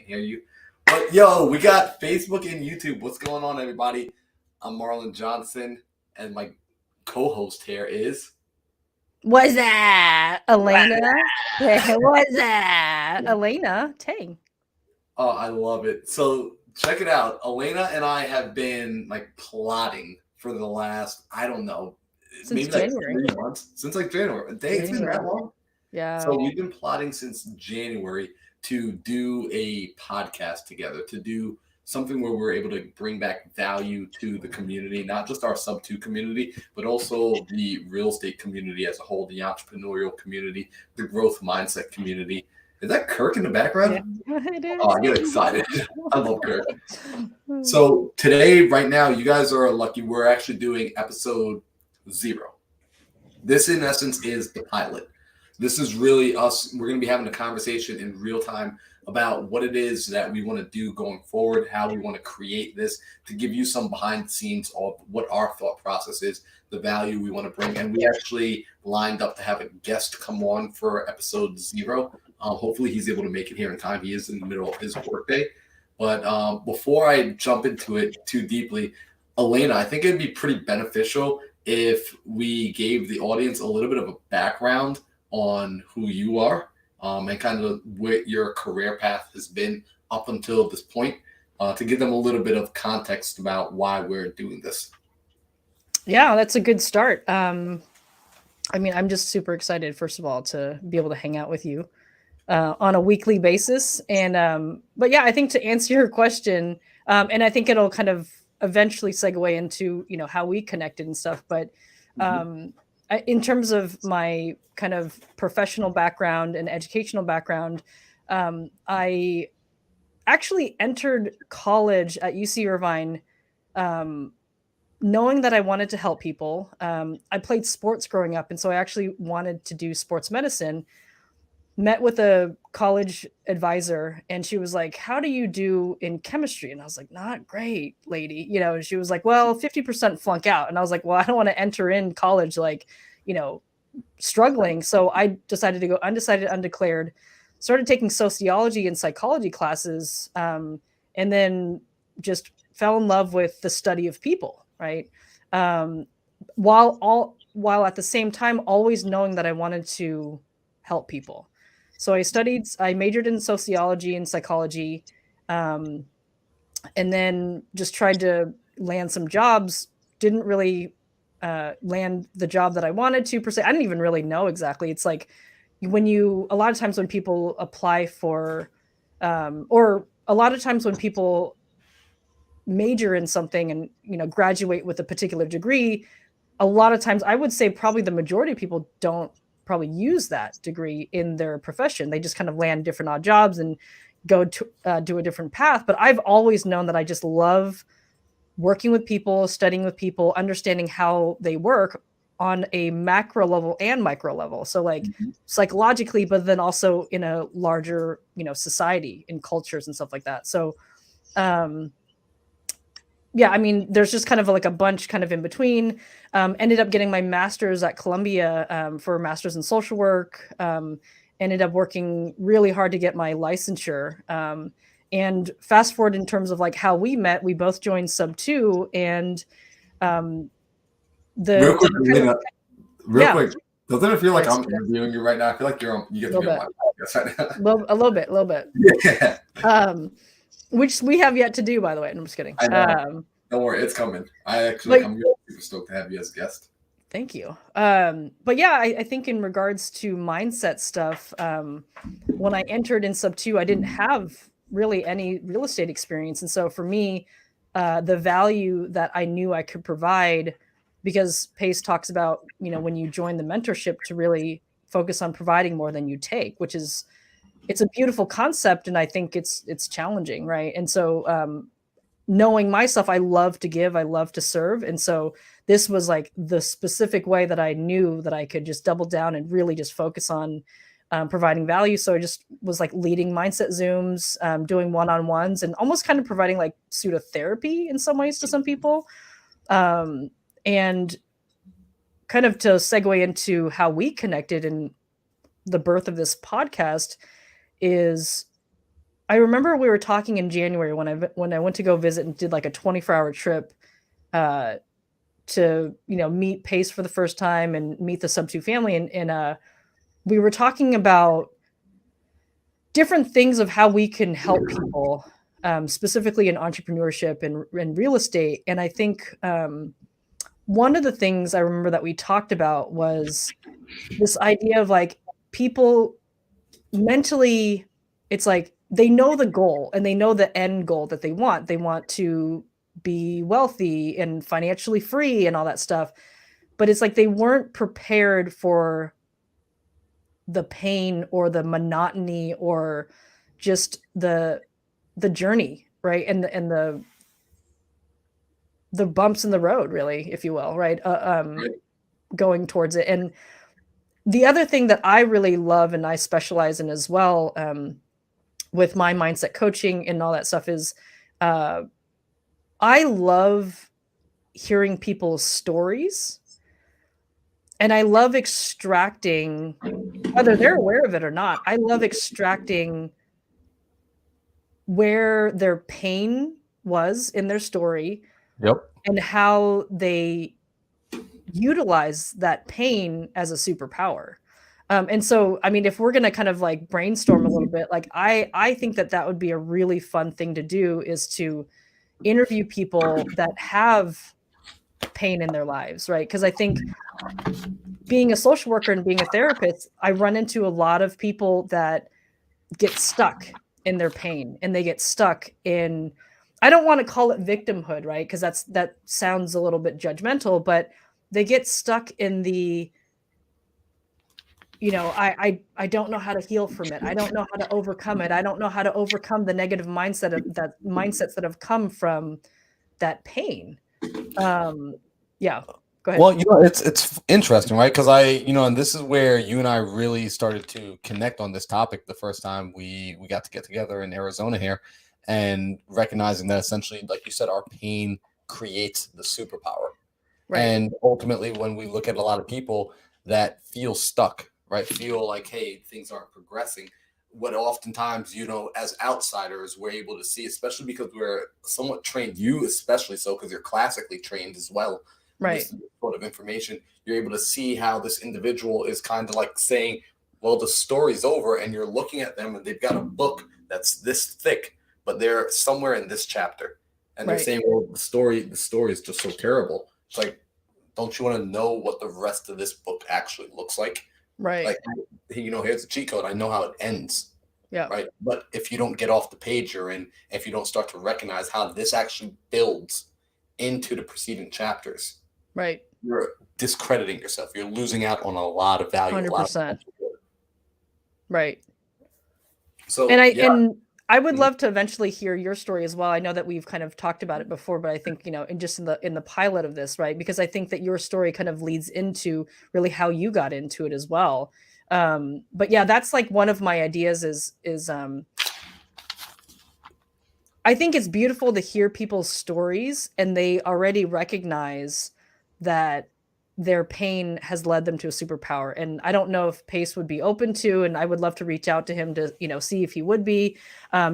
hear you. But yo, we got Facebook and YouTube. What's going on, everybody? I'm Marlon Johnson, and my co-host here is. What's that, Elena? What's that, Elena? Tang. Oh, I love it. So check it out. Elena and I have been like plotting for the last, I don't know, Since maybe like January. 3 months since like January. Dang, it's been that long. Yeah. So we've been plotting since January to do a podcast together, to do something where we're able to bring back value to the community, not just our sub two community, but also the real estate community as a whole, the entrepreneurial community, the growth mindset community. Is that Kirk in the background? Yeah, it is. Oh, I get excited. I love Kirk. So today, right now, you guys are lucky. We're actually doing episode 0. This, in essence, is the pilot. This is really us. We're going to be having a conversation in real time about what it is that we want to do going forward, how we want to create this, to give you some behind the scenes of what our thought process is, the value we want to bring. And we actually lined up to have a guest come on for episode 0. Hopefully he's able to make it here in time. He is in the middle of his workday. But before I jump into it too deeply, Elena, I think it'd be pretty beneficial if we gave the audience a little bit of a background on who you are and kind of what your career path has been up until this point, to give them a little bit of context about why we're doing this. Yeah, that's a good start. I mean, I'm just super excited, first of all, to be able to hang out with you on a weekly basis. And but yeah, I think to answer your question, and I think it'll kind of eventually segue into how we connected and stuff. But in terms of my kind of professional background and educational background, I actually entered college at UC Irvine knowing that I wanted to help people. I played sports growing up, and so I actually wanted to do sports medicine. Met with a college advisor, and she was like, "How do you do in chemistry?" And I was like, "Not great, lady." And she was like, "Well, 50% flunk out." And I was like, "Well, I don't want to enter in college like, struggling." So I decided to go undecided, undeclared, started taking sociology and psychology classes, and then just fell in love with the study of people, right? While at the same time always knowing that I wanted to help people. So I majored in sociology and psychology, and then just tried to land some jobs. Didn't really land the job that I wanted to per se. I didn't even really know exactly. It's like a lot of times when people apply for, or a lot of times when people major in something and graduate with a particular degree, a lot of times I would say probably the majority of people don't probably use that degree in their profession. They just kind of land different odd jobs and go to do a different path. But I've always known that I just love working with people, studying with people, understanding how they work on a macro level and micro level. So like psychologically, but then also in a larger, society and cultures and stuff like that. So, yeah, I mean, there's just kind of like a bunch kind of in between. Ended up getting my master's at Columbia for a master's in social work. Ended up working really hard to get my licensure. And fast forward in terms of like how we met, we both joined Sub 2, and Real quick, Elena, quick, doesn't it feel like I'm interviewing you right now? I feel like you get to be on my podcast right now. A little bit. Yeah. Which we have yet to do, by the way. I'm just kidding. I know. Don't worry, it's coming. I'm super stoked to have you as a guest. Thank you. But yeah, I think in regards to mindset stuff, when I entered in Sub 2, I didn't have really any real estate experience. And so for me, the value that I knew I could provide, because Pace talks about, when you join the mentorship, to really focus on providing more than you take, which is, it's a beautiful concept. And I think it's challenging. Right. And so, knowing myself, I love to give, I love to serve. And so this was like the specific way that I knew that I could just double down and really just focus on providing value. So I just was like leading mindset Zooms, doing one-on-ones, and almost kind of providing like pseudo therapy in some ways to some people. And kind of to segue into how we connected and the birth of this podcast is I remember we were talking in January when I went to go visit and did like a 24-hour trip to meet Pace for the first time and meet the Sub 2 family, and we were talking about different things of how we can help people, specifically in entrepreneurship and real estate. And I think one of the things I remember that we talked about was this idea of like people mentally, it's like they know the goal and they know the end goal that they want. They want to be wealthy and financially free and all that stuff. But it's like they weren't prepared for the pain or the monotony or just the journey, right? And the bumps in the road, really, if you will, right? Going towards it. And the other thing that I really love and I specialize in as well, with my mindset coaching and all that stuff, is I love hearing people's stories, and I love extracting, whether they're aware of it or not, I love extracting where their pain was in their story. Yep. And how they utilize that pain as a superpower. And so, I mean, if we're going to kind of like brainstorm a little bit, like I think that would be a really fun thing to do, is to interview people that have pain in their lives, right? Because I think being a social worker and being a therapist, I run into a lot of people that get stuck in their pain, and they get stuck in, I don't want to call it victimhood, right? Because that sounds a little bit judgmental, but they get stuck in the, I don't know how to heal from it. I don't know how to overcome it. I don't know how to overcome the negative mindsets that have come from that pain. Yeah, go ahead. Well, it's interesting, right? Because and this is where you and I really started to connect on this topic the first time we got to get together in Arizona here, and recognizing that essentially, like you said, our pain creates the superpower. Right. And ultimately, when we look at a lot of people that feel stuck, right, feel like, hey, things aren't progressing, what oftentimes, as outsiders, we're able to see, especially because we're somewhat trained, you especially so, because you're classically trained as well. Right. This sort of information, you're able to see how this individual is kind of like saying, well, the story's over, and you're looking at them and they've got a book that's this thick, but they're somewhere in this chapter. And they're saying, well, the story is just so terrible. It's like, don't you want to know what the rest of this book actually looks like? Right. Like, here's the cheat code. I know how it ends. Yeah. Right. But if you don't get off the page you're in, if you don't start to recognize how this actually builds into the preceding chapters, right, you're discrediting yourself. You're losing out on a lot of value. 100%. Right. So, and I would love to eventually hear your story as well. I know that we've kind of talked about it before, but I think, in the pilot of this, right? Because I think that your story kind of leads into really how you got into it as well. But yeah, that's like one of my ideas is I think it's beautiful to hear people's stories, and they already recognize that their pain has led them to a superpower. And I don't know if Pace would be open to, and I would love to reach out to him to, see if he would be,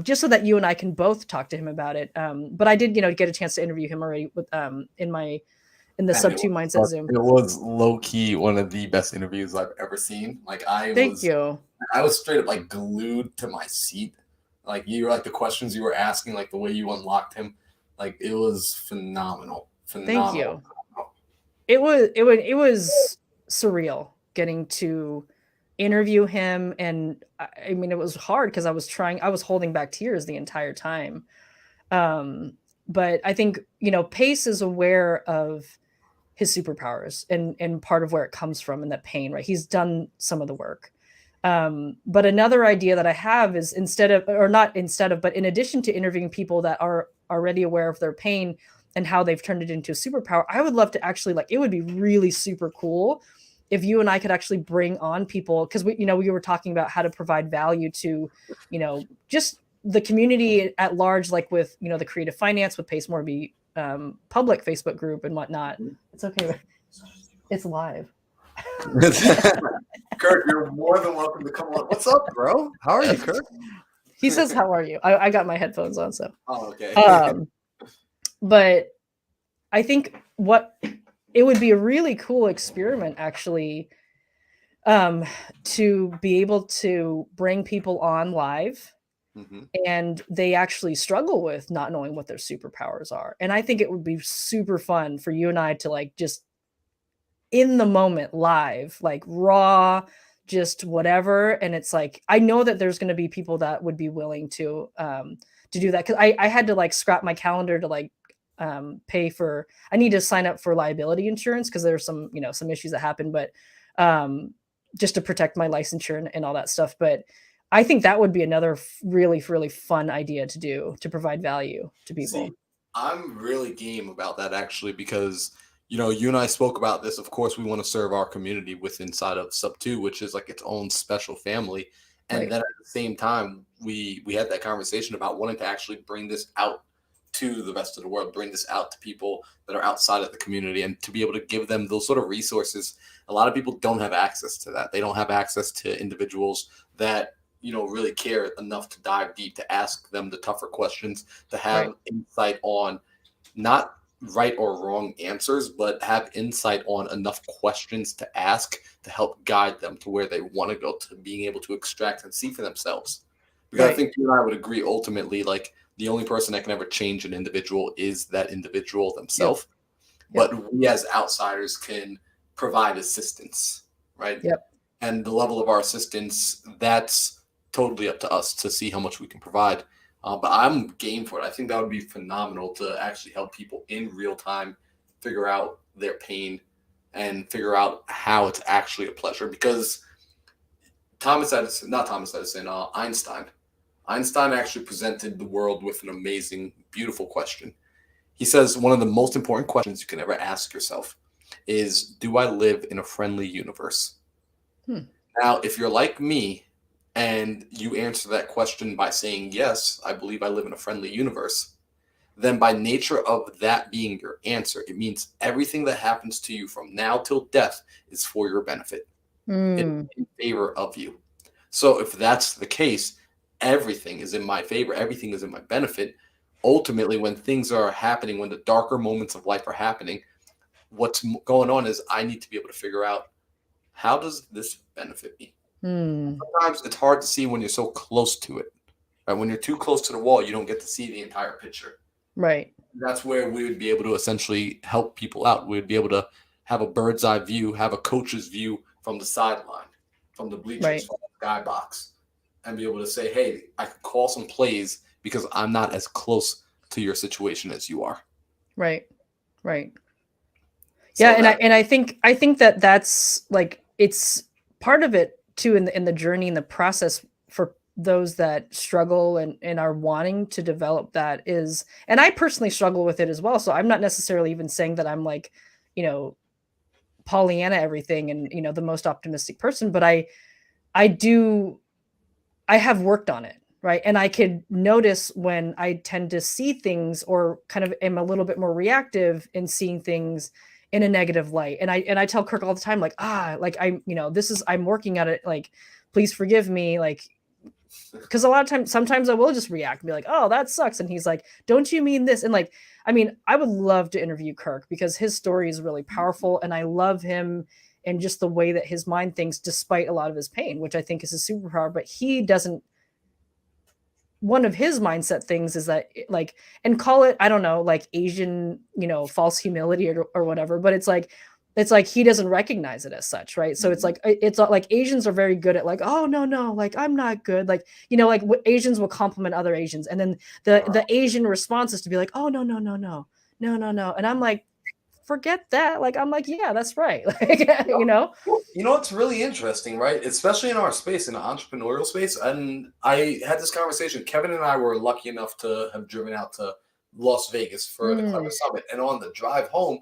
just so that you and I can both talk to him about it. But I did, get a chance to interview him already with, in the Sub 2 Mindset Zoom. It was low key one of the best interviews I've ever seen. Like I was straight up like glued to my seat. Like you were like the questions you were asking, like the way you unlocked him, like it was phenomenal. Thank you. It was surreal getting to interview him, and I mean it was hard because I was holding back tears the entire time. But I think Pace is aware of his superpowers and part of where it comes from and that pain, right? He's done some of the work. But another idea that I have is but in addition to interviewing people that are already aware of their pain and how they've turned it into a superpower, I would love to actually, like, it would be really super cool if you and I could actually bring on people, because we were talking about how to provide value to, just the community at large, like with, the creative finance with Pace Morby, public Facebook group and whatnot. It's okay. It's live. Kurt, you're more than welcome to come on. What's up, bro? How are you, Kurt? He says, "How are you?" I got my headphones on, so. Oh, okay. But I think it would be a really cool experiment, actually, to be able to bring people on live, and they actually struggle with not knowing what their superpowers are. And I think it would be super fun for you and I to like just in the moment live, like raw, just whatever. And it's like, I know that there's going to be people that would be willing to do that. Cause I had to like scrap my calendar to like pay for, I need to sign up for liability insurance because there's some, some issues that happen, but just to protect my licensure and all that stuff. But I think that would be another really, really fun idea to do, to provide value to people. See, I'm really game about that actually, because you and I spoke about this. Of course, we want to serve our community with inside of Sub 2, which is like its own special family. And Right. then at the same time, we had that conversation about wanting to actually bring this out to the rest of the world, bring this out to people that are outside of the community, and to be able to give them those sort of resources. A lot of people don't have access to that. They don't have access to individuals that really care enough to dive deep, to ask them the tougher questions, to have insight on not right or wrong answers, but have insight on enough questions to ask to help guide them to where they want to go, to being able to extract and see for themselves. Because I think you and I would agree ultimately, like the only person that can ever change an individual is that individual themselves. Yep. But we as outsiders can provide assistance, right? Yep. And the level of our assistance, that's totally up to us to see how much we can provide. But I'm game for it. I think that would be phenomenal to actually help people in real time figure out their pain and figure out how it's actually a pleasure. Because Einstein actually presented the world with an amazing, beautiful question. He says one of the most important questions you can ever ask yourself is, do I live in a friendly universe? Now, if you're like me and you answer that question by saying, yes, I believe I live in a friendly universe, then by nature of that being your answer, it means everything that happens to you from now till death is for your benefit, in favor of you. So if that's the case, everything is in my favor, everything is in my benefit. Ultimately, when things are happening, when the darker moments of life are happening, what's going on is I need to be able to figure out, how does this benefit me? Sometimes it's hard to see when you're so close to it. Right? When you're too close to the wall, you don't get to see the entire picture. Right. That's where we would be able to essentially help people out. We would be able to have a bird's eye view, have a coach's view from the sideline, from the bleachers, from the skybox, and be able to say, hey, I can call some plays because I'm not as close to your situation as you are. Right. Right. So Yeah, and I think that that's like, it's part of it too in the journey, in the process for those that struggle and are wanting to develop that is, and I personally struggle with it as well. So I'm not necessarily even saying that I'm like, Pollyanna everything and the most optimistic person, but I have worked on it, right? And I could notice when I tend to see things or kind of am a little bit more reactive in seeing things in a negative light. And I tell Kirk all the time, like, I'm working at it. Like, please forgive me. Like, because a lot of times, sometimes I will just react and be like, oh, that sucks. And he's like, don't you mean this? And like, I mean, I would love to interview Kirk because his story is really powerful. And I love him and just the way that his mind thinks despite a lot of his pain, which I think is a superpower, but he doesn't. One of his mindset things is that like, and call it, I don't know, like Asian, false humility or whatever, but it's like he doesn't recognize it as such, right? So it's like Asians are very good at like, oh no, like I'm not good, like like Asians will compliment other Asians, and then the Asian response is to be like, oh no, and I'm like, forget that. Like, I'm like, yeah, that's right. Like, it's really interesting, right? Especially in our space, in the entrepreneurial space. And I had this conversation. Kevin and I were lucky enough to have driven out to Las Vegas for the Clever Summit. And on the drive home,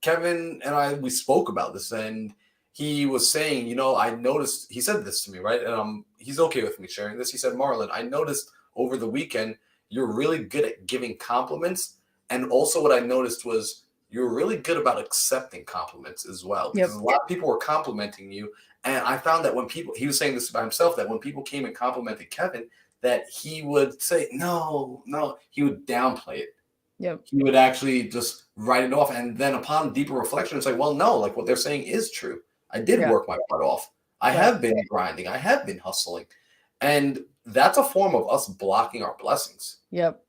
Kevin and we spoke about this, and he was saying, I noticed, he said this to me, right? And he's okay with me sharing this. He said, Marlon, I noticed over the weekend, you're really good at giving compliments. And also what I noticed was you're really good about accepting compliments as well. Because a lot of people were complimenting you. And I found that when he was saying this about himself, that when people came and complimented Kevin, that he would say, no, he would downplay it. Yep. He would actually just write it off. And then upon deeper reflection, it's like, well, no, like what they're saying is true. I did work my butt off. I have been grinding. I have been hustling. And that's a form of us blocking our blessings. Yep.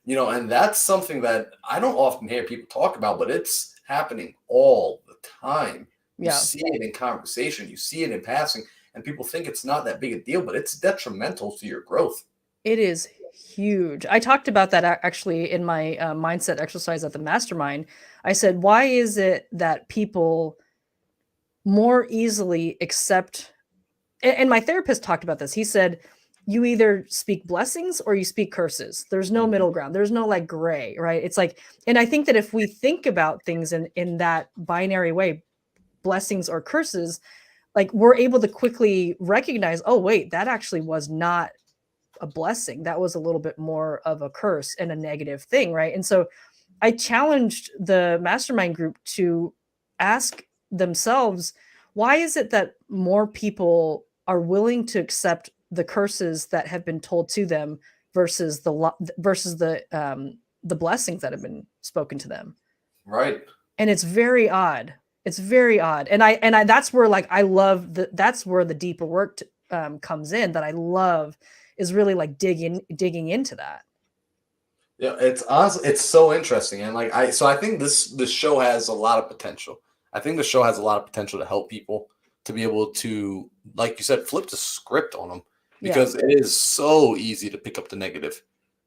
And that's something that I don't often hear people talk about, but it's happening all the time. You see it in conversation. You see it in passing. And people think it's not that big a deal, but it's detrimental to your growth. It is huge. I talked about that actually in my mindset exercise at the mastermind. I said, why is it that people more easily accept, and my therapist talked about this. He said, you either speak blessings or you speak curses. There's no middle ground. There's no like gray, right? It's like, and I think that if we think about things in that binary way, blessings or curses, like we're able to quickly recognize, oh, wait, that actually was not a blessing. That was a little bit more of a curse and a negative thing, right? And so I challenged the mastermind group to ask themselves, why is it that more people are willing to accept the curses that have been told to them versus the blessings that have been spoken to them? Right. And it's very odd. It's very odd. And I that's where like I love that's where the deeper work comes in, that I love, is really like digging into that. Yeah, it's honestly, it's so interesting. And like I think this show has a lot of potential. I think the show has a lot of potential to help people to be able to, like you said, flip the script on them, because it is so easy to pick up the negative,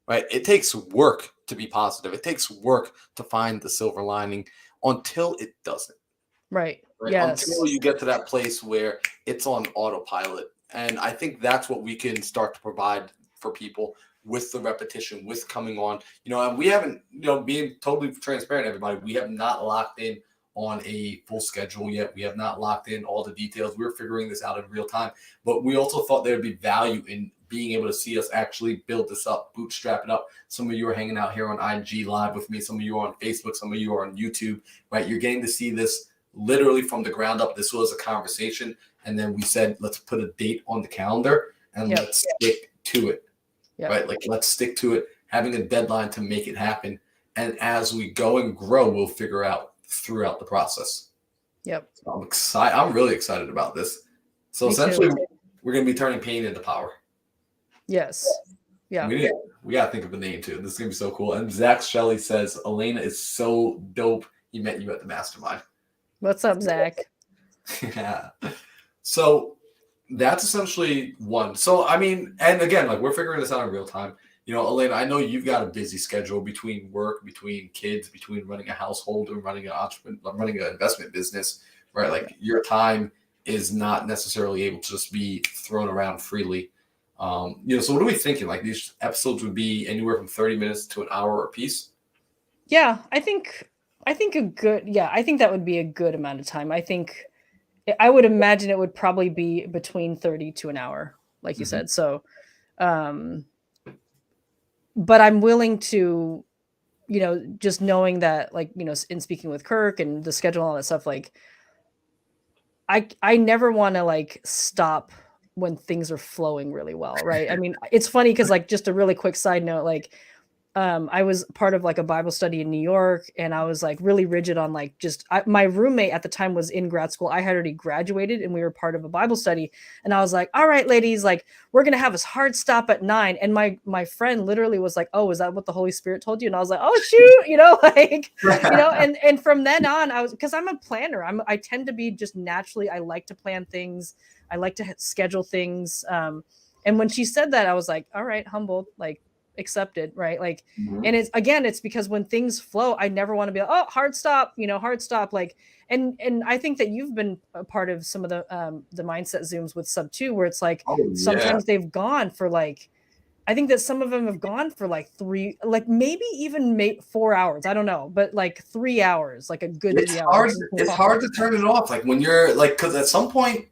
right? It takes work to be positive. It takes work to find the silver lining until it doesn't. Right. Yes. Until you get to that place where it's on autopilot. And I think that's what we can start to provide for people with the repetition, with coming on. And we haven't, being totally transparent, everybody, we have not locked in on a full schedule yet. We have not locked in all the details. We're figuring this out in real time. But we also thought there would be value in being able to see us actually build this up, bootstrap it up. Some of you are hanging out here on IG Live with me. Some of you are on Facebook. Some of you are on YouTube, right? You're getting to see this literally from the ground up. This was a conversation. And then we said, let's put a date on the calendar and let's stick to it, right? Like, let's stick to it, having a deadline to make it happen. And as we go and grow, we'll figure out throughout the process. Yep. So I'm excited. I'm really excited about this. So essentially, we're going to be turning pain into power. Yes. Yeah. We got to think of a name too. This is going to be so cool. And Zach Shelley says, Elena is so dope. He met you at the mastermind. What's up, Zach? Yeah. So that's essentially one. So, I mean, and again, like we're figuring this out in real time. Elena, I know you've got a busy schedule between work, between kids, between running a household and running an investment business, right? Like your time is not necessarily able to just be thrown around freely. So what are we thinking? Like these episodes would be anywhere from 30 minutes to an hour a piece? Yeah, I think I think that would be a good amount of time. I would imagine it would probably be between 30 to an hour, like you said. So, but I'm willing to, just knowing that, like, in speaking with Kirk and the schedule and all that stuff, like, I never want to like stop when things are flowing really well. Right. I mean, it's funny because, like, just a really quick side note, like, I was part of like a Bible study in New York, and I was like really rigid on like my roommate at the time was in grad school. I had already graduated and we were part of a Bible study. And I was like, all right, ladies, like we're going to have a hard stop at 9. And my friend literally was like, oh, is that what the Holy Spirit told you? And I was like, oh, shoot, and from then on, because I'm a planner. I tend to be just naturally, I like to plan things. I like to schedule things. And when she said that, I was like, all right, humbled, like, accepted, right? Like, and it's because when things flow, I never want to be like, oh, hard stop, like, and I think that you've been a part of some of the mindset Zooms with Sub 2, where it's like, sometimes they've gone for like, I think that some of them have gone for like 3, like maybe even 4 hours. I don't know, but like 3 hours, like a good 3 hours. It's hard to turn it off. Like when you're like, because at some point,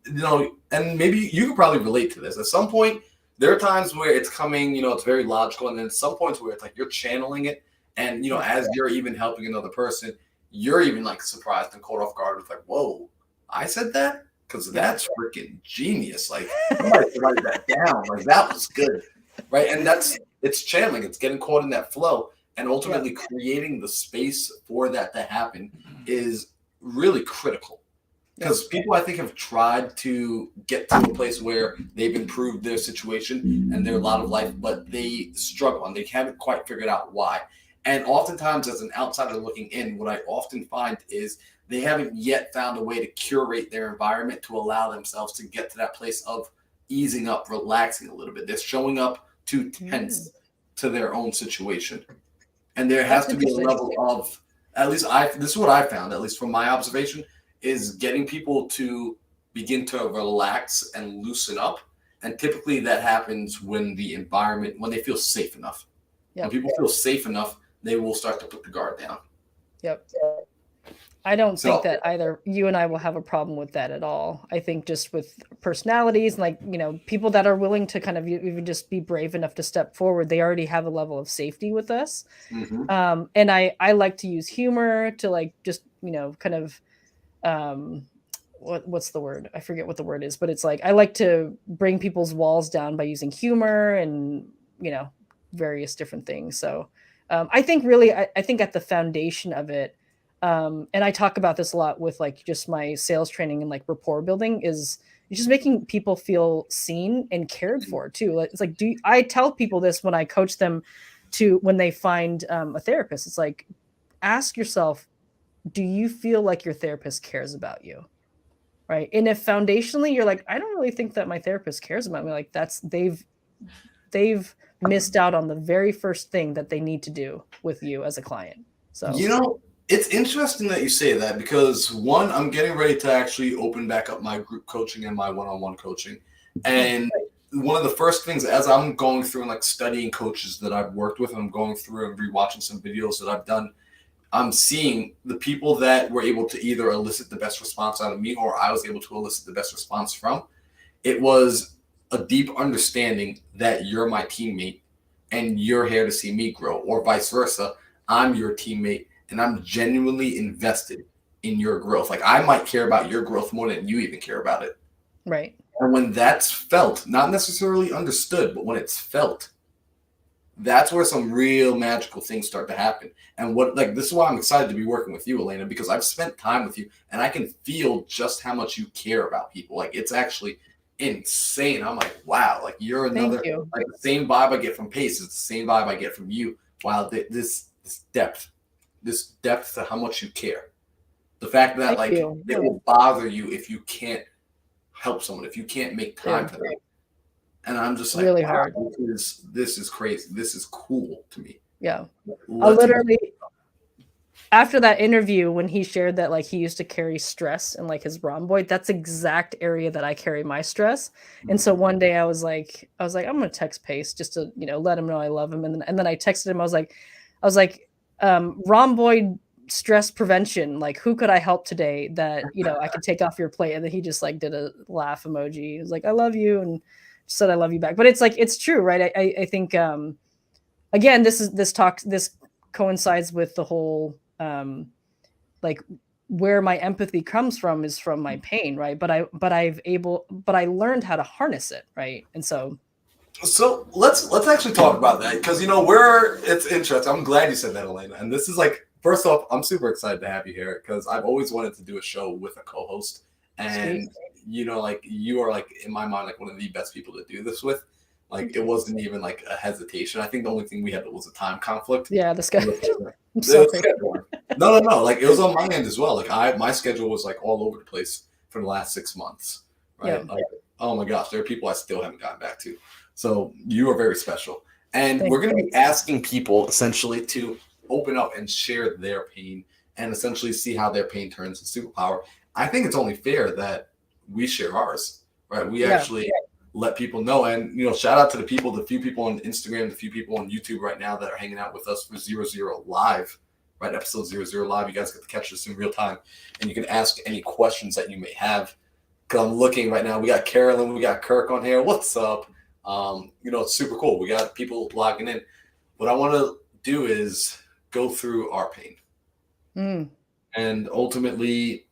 and maybe you could probably relate to this. At some point, there are times where it's coming, it's very logical. And then some points where it's like you're channeling it. And, as you're even helping another person, you're even like surprised and caught off guard with like, whoa, I said that? Because that's freaking genius. Like, somebody should write that down. Like, that was good. right? And it's channeling, it's getting caught in that flow, and ultimately creating the space for that to happen is really critical. Because people, I think, have tried to get to a place where they've improved their situation and their lot of life, but they struggle and they haven't quite figured out why. And oftentimes, as an outsider looking in, what I often find is they haven't yet found a way to curate their environment to allow themselves to get to that place of easing up, relaxing a little bit. They're showing up too tense to their own situation. And there has to be a level of, at least this is what I found, at least from my observation, is getting people to begin to relax and loosen up. And typically that happens when when they feel safe enough. When people feel safe enough, they will start to put the guard down. I don't think that either you and I will have a problem with that at all. I think just with personalities, like, people that are willing to kind of even just be brave enough to step forward, they already have a level of safety with us. And I like to use humor to like, just, kind of, what's the word? I forget what the word is, but it's like, I like to bring people's walls down by using humor and, various different things. So I think really, I think at the foundation of it, and I talk about this a lot with like just my sales training and like rapport building, is just making people feel seen and cared for too. It's like, I tell people this when I coach them when they find a therapist. It's like, ask yourself, do you feel like your therapist cares about you? Right. And if foundationally you're like, I don't really think that my therapist cares about me, like they've missed out on the very first thing that they need to do with you as a client. So, it's interesting that you say that, because one, I'm getting ready to actually open back up my group coaching and my one-on-one coaching. And one of the first things, as I'm going through and like studying coaches that I've worked with, and I'm going through and rewatching some videos that I've done, I'm seeing the people that were able to either elicit the best response out of me, or I was able to elicit the best response from. It was a deep understanding that you're my teammate and you're here to see me grow, or vice versa. I'm your teammate and I'm genuinely invested in your growth. Like, I might care about your growth more than you even care about it. Right. And when that's felt, not necessarily understood, but when it's felt, that's where some real magical things start to happen. And this is why I'm excited to be working with you, Elena, because I've spent time with you and I can feel just how much you care about people. Like, it's actually insane. I'm like, wow, like you're another, like the same vibe I get from Pace is the same vibe I get from you. Wow, this depth to how much you care. The fact that it will bother you if you can't help someone, if you can't make time for them. And I'm just like, really wow, hard. This is crazy. This is cool to me. Yeah. Literally, after that interview, when he shared that like he used to carry stress in like his rhomboid, that's exact area that I carry my stress. And so one day I was like, I'm gonna text Pace just to, let him know I love him. And then I texted him, I was like, rhomboid stress prevention, like who could I help today that, I could take off your plate? And then he just like did a laugh emoji. He was like, I love you, and said I love you back. But it's like, it's true, right? I think again, this coincides with the whole like where my empathy comes from is from my pain, right? But I learned how to harness it, right? And so let's actually talk about that, because it's interesting. I'm glad you said that, Elena. And this is like, first off, I'm super excited to have you here because I've always wanted to do a show with a co-host, and like you are like in my mind like one of the best people to do this with. Like, it wasn't even like a hesitation. I think the only thing we had was a time conflict. Yeah, the schedule. No. Like, it was on my end as well. Like, my schedule was like all over the place for the last 6 months. Right. Yeah. Like, oh my gosh, there are people I still haven't gotten back to. So you are very special. And we're going to be asking people essentially to open up and share their pain and essentially see how their pain turns into superpower. I think it's only fair that we share ours, right? We actually let people know. And, shout out to the few people on Instagram, the few people on YouTube right now that are hanging out with us for 00 Live, right? Episode 00 Live. You guys get to catch this in real time. And you can ask any questions that you may have. Because I'm looking right now. We got Carolyn, we got Kirk on here. What's up? It's super cool. We got people logging in. What I want to do is go through our pain and ultimately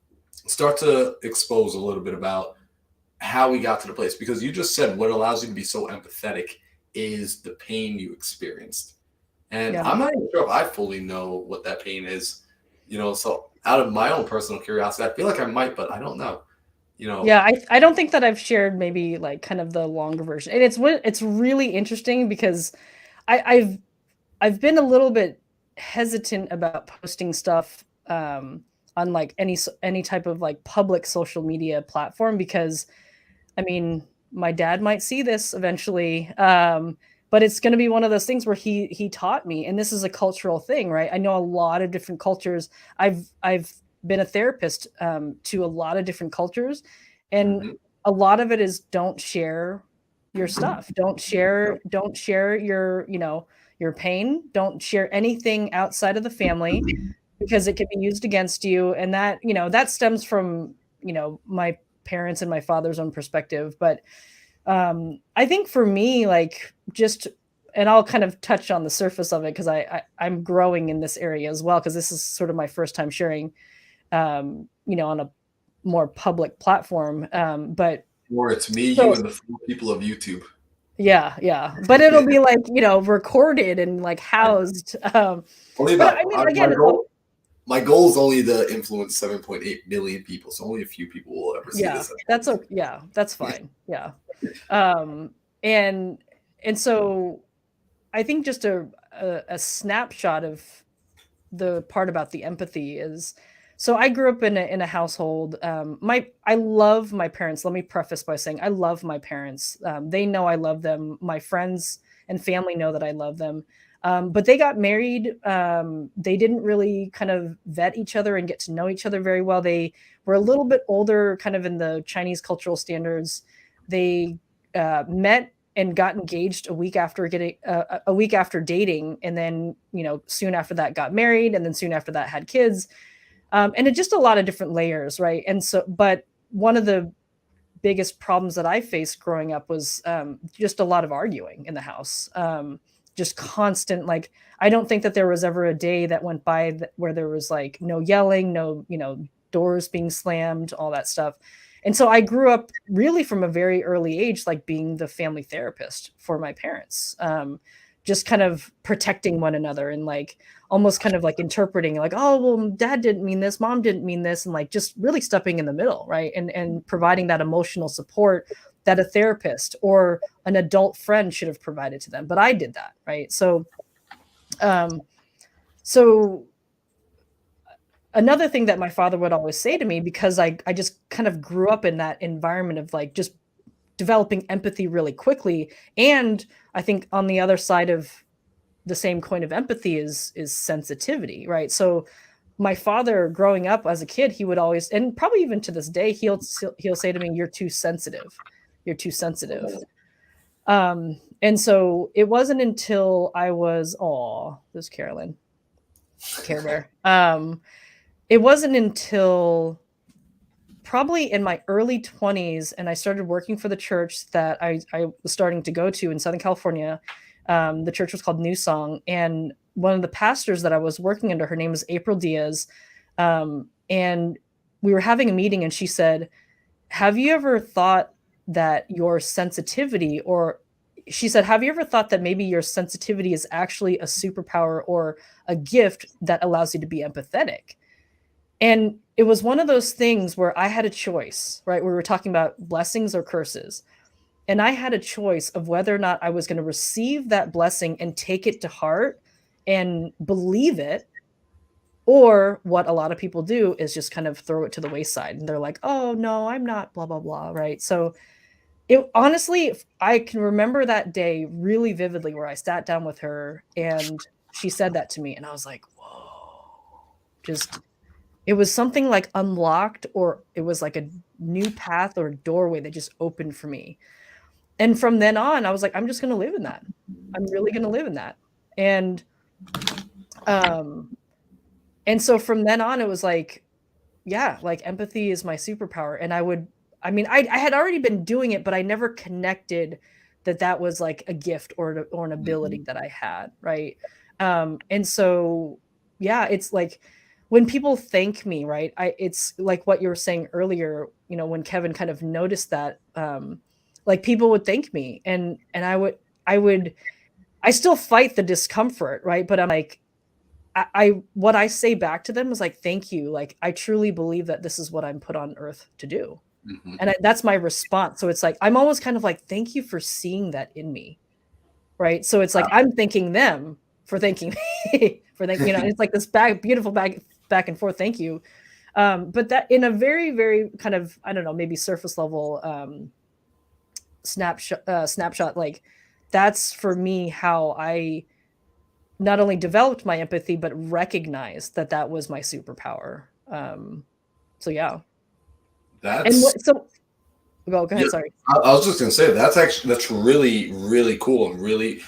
start to expose a little bit about how we got to the place, because you just said what allows you to be so empathetic is the pain you experienced. And Yeah. I'm not even sure if I fully know what that pain is, so out of my own personal curiosity, I feel like I might, but I don't know. Yeah, I don't think that I've shared maybe like kind of the longer version. And it's really interesting because I've been a little bit hesitant about posting stuff on like any type of like public social media platform because I mean, my dad might see this eventually, but it's going to be one of those things where he taught me, and this is a cultural thing, right? I know a lot of different cultures. I've been a therapist to a lot of different cultures, and Mhm. a lot of it is don't share your stuff. Don't share your pain. Don't share anything outside of the family because it can be used against you, and that stems from my parents and my father's own perspective. But I think for me, like just and I'll kind of touch on the surface of it because I'm growing in this area as well because this is sort of my first time sharing on a more public platform. But Or it's me, you, so and the 4 people of YouTube. yeah, but it'll be like recorded and like Right. housed. Only But about I mean, my again, goal. My goal is only to influence 7.8 million people, so only a few people will ever see yeah, this. that's okay. Yeah, that's fine. Yeah. Um, and so I think just a snapshot of the part about the empathy is so I grew up in a household. I love my parents. Let me preface by saying I love my parents. They know I love them. My friends and family know that I love them. But they got married. They didn't really kind of vet each other and get to know each other very well. They were a little bit older, kind of in the Chinese cultural standards. They met and got engaged a week after dating, and then soon after that got married, and then soon after that had kids, and it just a lot of different layers, right? And so, but one of the biggest problems that I faced growing up was just a lot of arguing in the house, just constant. Like I don't think that there was ever a day that went by where there was like no yelling, no doors being slammed, all that stuff. And so I grew up really from a very early age, like being the family therapist for my parents, just kind of protecting one another and like almost kind of like interpreting like, oh, well, dad didn't mean this, mom didn't mean this, and like just really stepping in the middle, right? And providing that emotional support that a therapist or an adult friend should have provided to them. But I did that, right? Um, so another thing that my father would always say to me, because I just kind of grew up in that environment of like just developing empathy really quickly. And I think on the other side of the same coin of empathy is sensitivity, right? So my father growing up as a kid, he would always, and probably even to this day, he'll say to me, you're too sensitive. You're too sensitive. And so it wasn't until I was, there's Carolyn, Care Bear. It wasn't until probably in my early 20s and I started working for the church that I was starting to go to in Southern California. The church was called New Song, and one of the pastors that I was working under, her name was April Diaz, and we were having a meeting, and she said, have you ever thought that your sensitivity, or she said, have you ever thought that maybe your sensitivity is actually a superpower or a gift that allows you to be empathetic? And it was one of those things where I had a choice, right? We were talking about blessings or curses. And I had a choice of whether or not I was going to receive that blessing and take it to heart and believe it, or what a lot of people do is just kind of throw it to the wayside. And they're like, oh, no, I'm not, blah, blah, blah. Right. So it honestly, I can remember that day really vividly where I sat down with her and she said that to me. And I was like, whoa, just it was something like unlocked, or it was like a new path or doorway that just opened for me. And from then on, I was like, I'm just going to live in that. I'm really going to live in that. And, um, and so from then on, it was like, yeah, like empathy is my superpower. And I had already been doing it, but I never connected that that was like a gift or an ability that I had. Right. And so, yeah, it's like when people thank me, right. It's like what you were saying earlier, when Kevin kind of noticed that, like people would thank me and I still fight the discomfort, right? But I'm like, what I say back to them is like, thank you. Like, I truly believe that this is what I'm put on earth to do. Mhm. And that's my response. So it's like, I'm almost kind of like, thank you for seeing that in me. Right. So it's like, I'm thanking them for thanking me for thanking, it's like this beautiful back and forth. Thank you. But that in a very, very kind of, I don't know, maybe surface level snapshot, like that's for me how I not only developed my empathy, but recognized that that was my superpower. So yeah. And That's so go ahead. yeah, Sorry. I was just gonna say that's really really cool and really,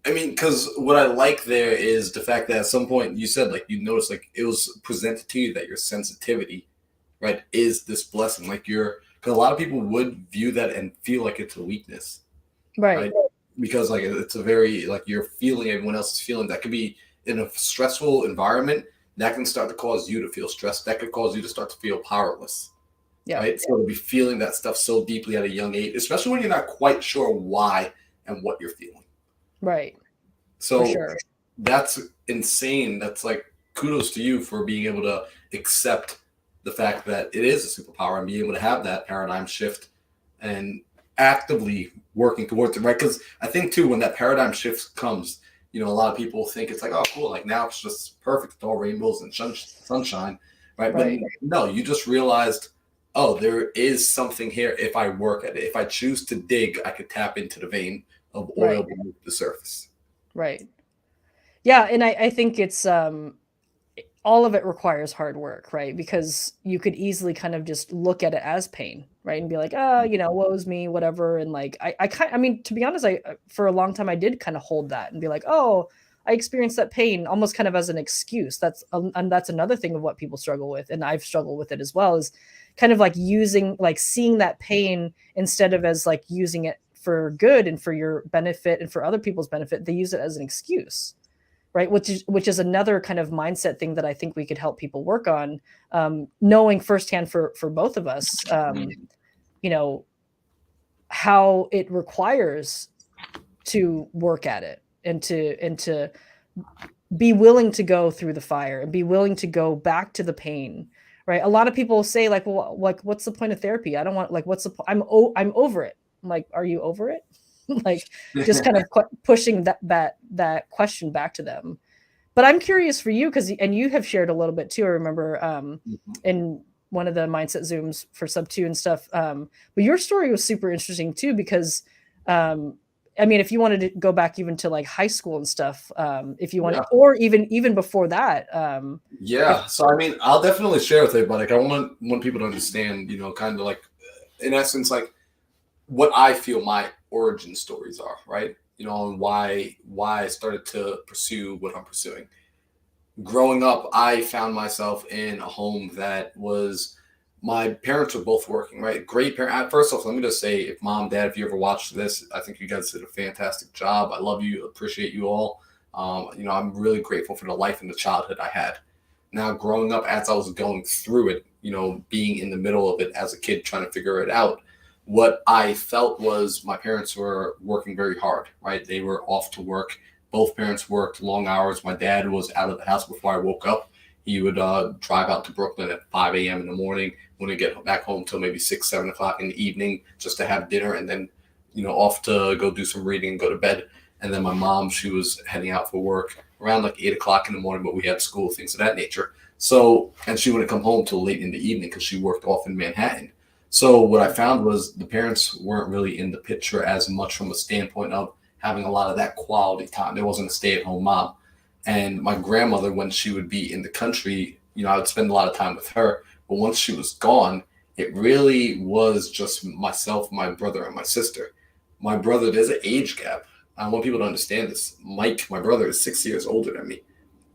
I mean, because what I like there is the fact that at some point you said like you noticed like it was presented to you that your sensitivity, right, is this blessing. Like because a lot of people would view that and feel like it's a weakness, Right. right? Because like it's a very like you're feeling everyone else is feeling. That could be in a stressful environment. That can start to cause you to feel stressed. That could cause you to start to feel powerless, Yeah. right? So to be feeling that stuff so deeply at a young age, especially when you're not quite sure why and what you're feeling. Right. So For sure. that's insane. That's like kudos to you for being able to accept the fact that it is a superpower and be able to have that paradigm shift and actively working towards it, right? Because I think too, when that paradigm shift comes, a lot of people think it's like, oh, cool, like now it's just perfect, it's all rainbows and sunshine, right? But Right. no, you just realized, oh, there is something here. If I work at it, if I choose to dig, I could tap into the vein of oil Right. beneath the surface. Right. Yeah. And I think it's all of it requires hard work, right? Because you could easily kind of just look at it as pain, right? And be like, oh, woe's me, whatever. And like, I mean, to be honest, for a long time, I did kind of hold that and be like, oh, I experienced that pain almost kind of as an excuse. And that's another thing of what people struggle with. And I've struggled with it as well, is kind of like seeing that pain instead of as like using it for good and for your benefit and for other people's benefit. They use it as an excuse, right? Which is another kind of mindset thing that I think we could help people work on, knowing firsthand for both of us, how it requires to work at it and to be willing to go through the fire and be willing to go back to the pain, right? A lot of people say like, well, like, what's the point of therapy? I don't want, like, what's the I'm over it. I'm like, are you over it? Like, just kind of pushing that question back to them. But I'm curious for you, and you have shared a little bit too. I remember in one of the mindset Zooms for sub 2 and stuff. But your story was super interesting too, because I mean, if you wanted to go back even to like high school and stuff, if you want, or even before that. Yeah. So I mean, I'll definitely share with everybody. Like, I want people to understand, kind of like, in essence, like what I feel my origin stories are, right? And why I started to pursue what I'm pursuing. Growing up, I found myself in a home that was, my parents were both working, right? Great parent. First off, let me just say, if mom, dad, if you ever watched this, I think you guys did a fantastic job. I love you, appreciate you all. I'm really grateful for the life and the childhood I had. Now, growing up, as I was going through it, being in the middle of it as a kid, trying to figure it out, what I felt was my parents were working very hard, right? They were off to work. Both parents worked long hours. My dad was out of the house before I woke up. He would drive out to Brooklyn at 5 a.m. in the morning, wouldn't get back home till maybe 6, 7 o'clock in the evening just to have dinner, and then, off to go do some reading and go to bed. And then my mom, she was heading out for work around like 8 o'clock in the morning, but we had school, things of that nature. So, and she wouldn't come home till late in the evening because she worked off in Manhattan. So what I found was the parents weren't really in the picture as much from a standpoint of having a lot of that quality time. There wasn't a stay-at-home mom. And my grandmother, when she would be in the country, I would spend a lot of time with her. But once she was gone, it really was just myself, my brother, and my sister. My brother, there's an age gap. I want people to understand this. Mike, my brother, is 6 years older than me.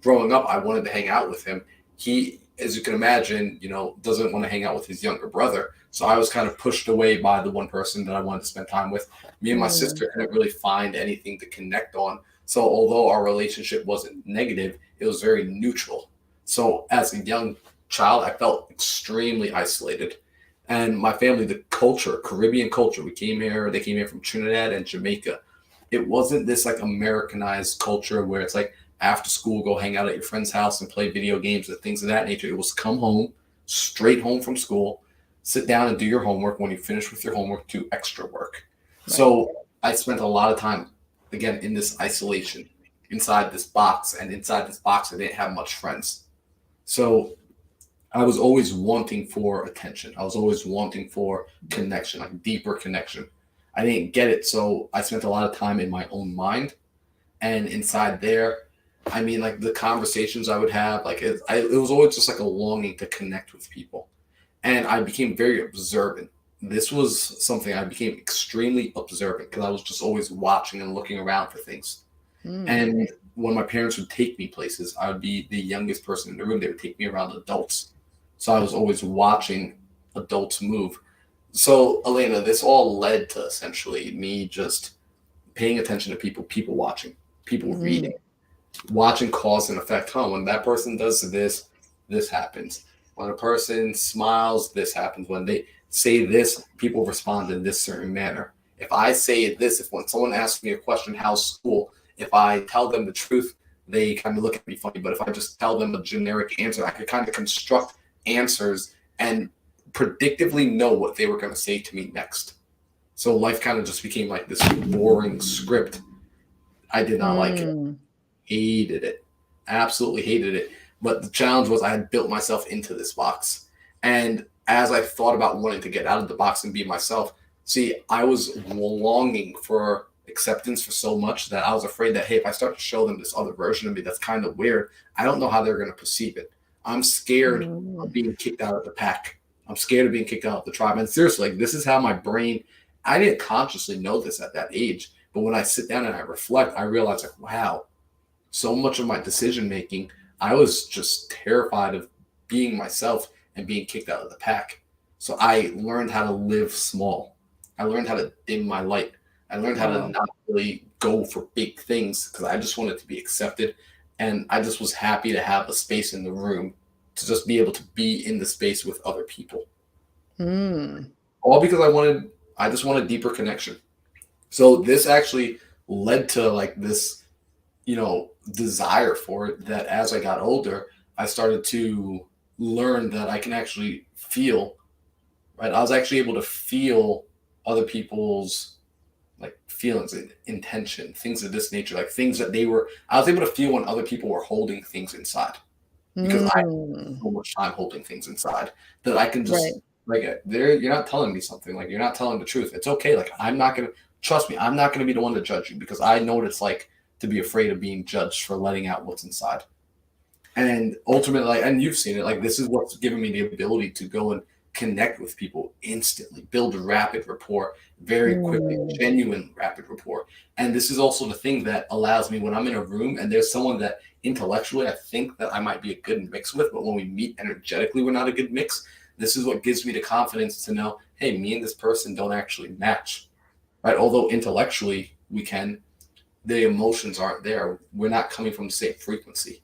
Growing up, I wanted to hang out with him. He, as you can imagine, doesn't want to hang out with his younger brother. So I was kind of pushed away by the one person that I wanted to spend time with. Me and my sister couldn't really find anything to connect on. So although our relationship wasn't negative, it was very neutral. So as a young child, I felt extremely isolated. And my family, the culture, Caribbean culture, they came here from Trinidad and Jamaica. it wasn't this like Americanized culture where it's like after school, go hang out at your friend's house and play video games and things of that nature. It was come home, straight home from school, sit down and do your homework. When you finish with your homework, do extra work. Right. So I spent a lot of time, again, in this isolation, inside this box. And inside this box, I didn't have much friends. So I was always wanting for attention. I was always wanting for connection, like deeper connection. I didn't get it. So I spent a lot of time in my own mind. And inside there, I mean, like the conversations I would have, like it was always just like a longing to connect with people. And I became very observant. This was something I became extremely observant because I was just always watching and looking around for things. And when my parents would take me places, I would be the youngest person in the room. They would take me around adults. So I was always watching adults move. So, Elena, this all led to essentially me just paying attention to people watching, people reading, watching cause and effect. When that person does this, this happens. When a person smiles, this happens. When they say this, people respond in this certain manner. If I say this, if when someone asks me a question, how's school? If I tell them the truth, they kind of look at me funny. But if I just tell them a generic answer, I could kind of construct answers and predictively know what they were going to say to me next. So life kind of just became like this boring script. I did not like it. Hated it. Absolutely hated it. But the challenge was I had built myself into this box. And as I thought about wanting to get out of the box and be myself, see, I was longing for acceptance for so much that I was afraid that, hey, if I start to show them this other version of me that's kind of weird, I don't know how they're going to perceive it. I'm scared of being kicked out of the pack. I'm scared of being kicked out of the tribe. And seriously, like, this is how my brain, I didn't consciously know this at that age. But when I sit down and I reflect, I realize, like, wow, so much of my decision making, I was just terrified of being myself and being kicked out of the pack. So I learned how to live small. I learned how to dim my light. I learned how to not really go for big things because I just wanted to be accepted. And I just was happy to have a space in the room to just be able to be in the space with other people. All because I just wanted deeper connection. So this actually led to like this, desire for it, that as I got older, I started to learn that I can actually feel, right? I was actually able to feel other people's like feelings and intention, things of this nature, like things that I was able to feel when other people were holding things inside because I spent so much time holding things inside that I can just you're not telling me something, like you're not telling the truth. It's okay. Like trust me, I'm not going to be the one to judge you because I know what it's like to be afraid of being judged for letting out what's inside. And ultimately, and you've seen it, like this is what's given me the ability to go and connect with people instantly, build a rapid rapport very quickly, genuine rapid rapport. And this is also the thing that allows me when I'm in a room and there's someone that intellectually I think that I might be a good mix with, but when we meet energetically, we're not a good mix. This is what gives me the confidence to know, hey, me and this person don't actually match, right? Although intellectually we can, the emotions aren't there. We're not coming from the same frequency.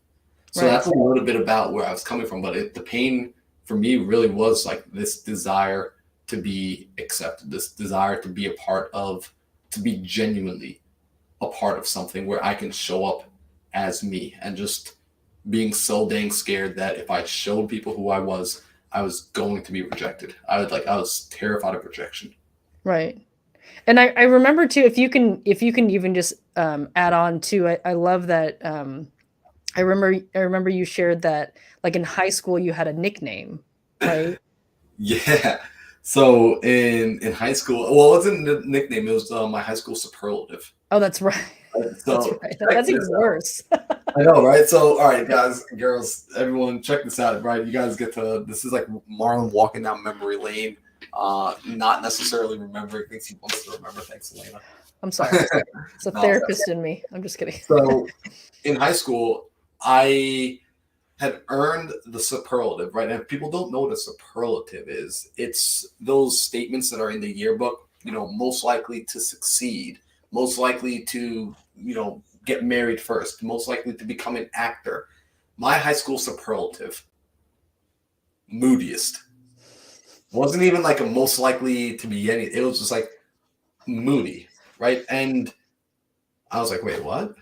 So that's a little bit about where I was coming from. But the pain for me really was like this desire to be accepted, this desire to be to be genuinely a part of something where I can show up as me, and just being so dang scared that if I showed people who I was going to be rejected. I was terrified of rejection. Right. And I remember too, if you can even just add on to, I love that. I remember you shared that like in high school you had a nickname, right? Yeah. So in high school, well, it wasn't a nickname. It was my high school superlative. Oh, that's right. So that's right. That's even worse. I know, right? So, all right, guys, girls, everyone, check this out, right? You guys this is like Marlon walking down memory lane, not necessarily remembering things he wants to remember. Thanks, Elena. I'm sorry. It's a therapist in me. I'm just kidding. So in high school, I had earned the superlative, right? And if people don't know what a superlative is, it's those statements that are in the yearbook, most likely to succeed, most likely to, get married first, most likely to become an actor. My high school superlative, moodiest. Wasn't even like a most likely to be any. It was just like moody, right? And I was like, wait, what?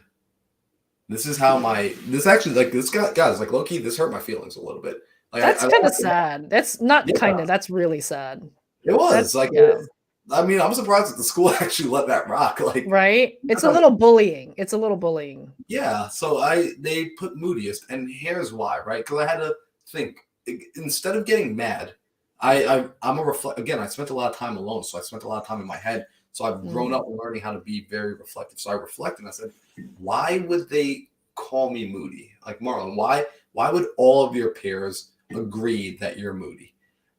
This is how this actually, like, this guys, like, low-key, this hurt my feelings a little bit. Like, That's I kind of sad. That's not Yeah. kind of, that's really sad. It was That's, like, yeah. I mean, I'm surprised that the school actually let that rock. Like, Right? It's a little bullying. It's a little bullying. yeah. So they put moodiest, and here's why, right? Because I had to think instead of getting mad. I'm a reflect again. I spent a lot of time alone, so I spent a lot of time in my head. So I've grown up learning how to be very reflective. So I reflected and I said, why would they call me moody? Like, Marlon, why would all of your peers agree that you're moody?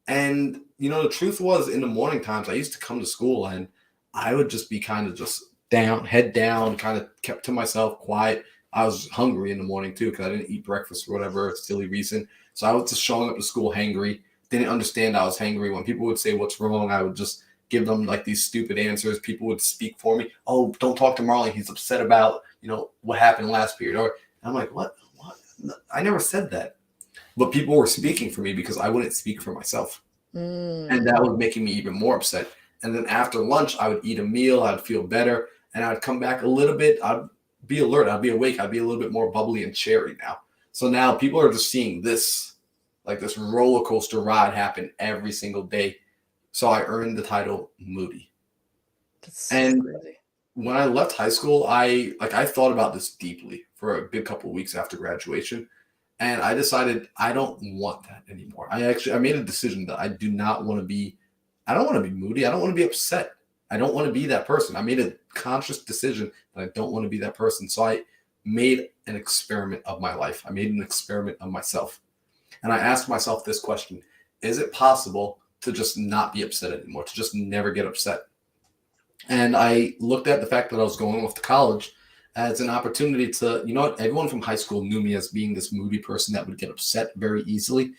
And the truth was, in the morning times, I used to come to school and I would just be kind of just down, head down, kind of kept to myself, quiet. I was hungry in the morning too because I didn't eat breakfast for whatever silly reason. So I was just showing up to school hangry. Didn't understand I was hangry. When people would say what's wrong, I would just give them like these stupid answers. People would speak for me. Oh, don't talk to Marlon. He's upset about what happened last period. Or I'm like, what? I never said that. But people were speaking for me because I wouldn't speak for myself. And that was making me even more upset. And then after lunch, I would eat a meal. I'd feel better. And I'd come back a little bit. I'd be alert. I'd be awake. I'd be a little bit more bubbly and cherry now. So now people are just seeing this, like this roller coaster ride happen every single day. So I earned the title Moody. And when I left high school, I thought about this deeply for a good couple of weeks after graduation. And I decided I don't want that anymore. I made a decision that I don't want to be moody. I don't want to be upset. I don't want to be that person. I made a conscious decision that I don't want to be that person. So I made an experiment of my life. I made an experiment of myself. And I asked myself this question: is it possible to just not be upset anymore, to just never get upset? And I looked at the fact that I was going off to college as an opportunity to, everyone from high school knew me as being this moody person that would get upset very easily.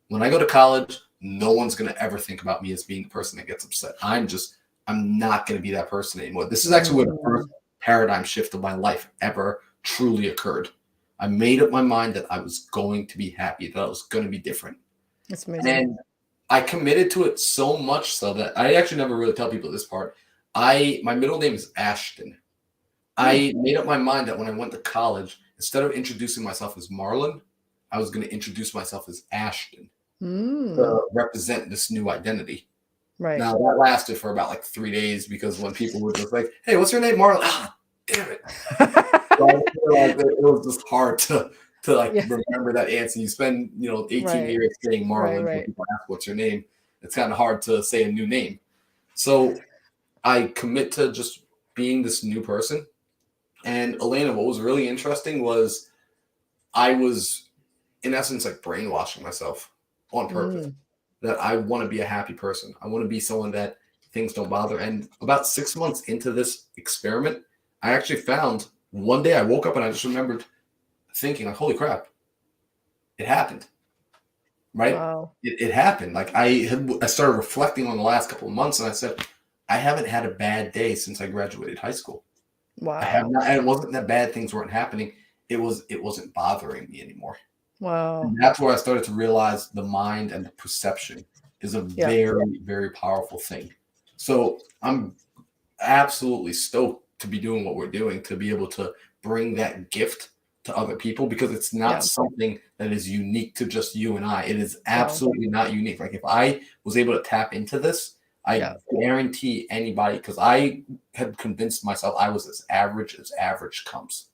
When I go to college, no one's going to ever think about me as being the person that gets upset. I'm not going to be that person anymore. This is actually where the first paradigm shift of my life ever truly occurred. I made up my mind that I was going to be happy, that I was going to be different. That's amazing. And I committed to it so much so that I actually never really tell people this part. My middle name is Ashton. I made up my mind that when I went to college, instead of introducing myself as Marlon, I was going to introduce myself as Ashton to represent this new identity. Right. Now, that lasted for about like 3 days because when people were just like, hey, what's your name, Marlon? Ah, damn it. So I realized that it was just hard to remember that answer. You spend 18 years saying Marlon when people ask what's your name. It's kind of hard to say a new name. So I commit to just being this new person. And Elena, what was really interesting was I was, in essence, like brainwashing myself on purpose that I want to be a happy person. I want to be someone that things don't bother. And about 6 months into this experiment, I actually found one day I woke up and I just remembered thinking, like, holy crap, it happened. Right? Wow. It happened. Like I started reflecting on the last couple of months and I said, I haven't had a bad day since I graduated high school. Wow. I have not, and it wasn't that bad things weren't happening. It wasn't bothering me anymore. Wow. And that's where I started to realize the mind and the perception is a very, very powerful thing. So I'm absolutely stoked to be doing what we're doing, to be able to bring that gift to other people, because it's not something that is unique to just you and I. It is absolutely not unique. Like if I was able to tap into this, I guarantee anybody, because I had convinced myself I was as average comes.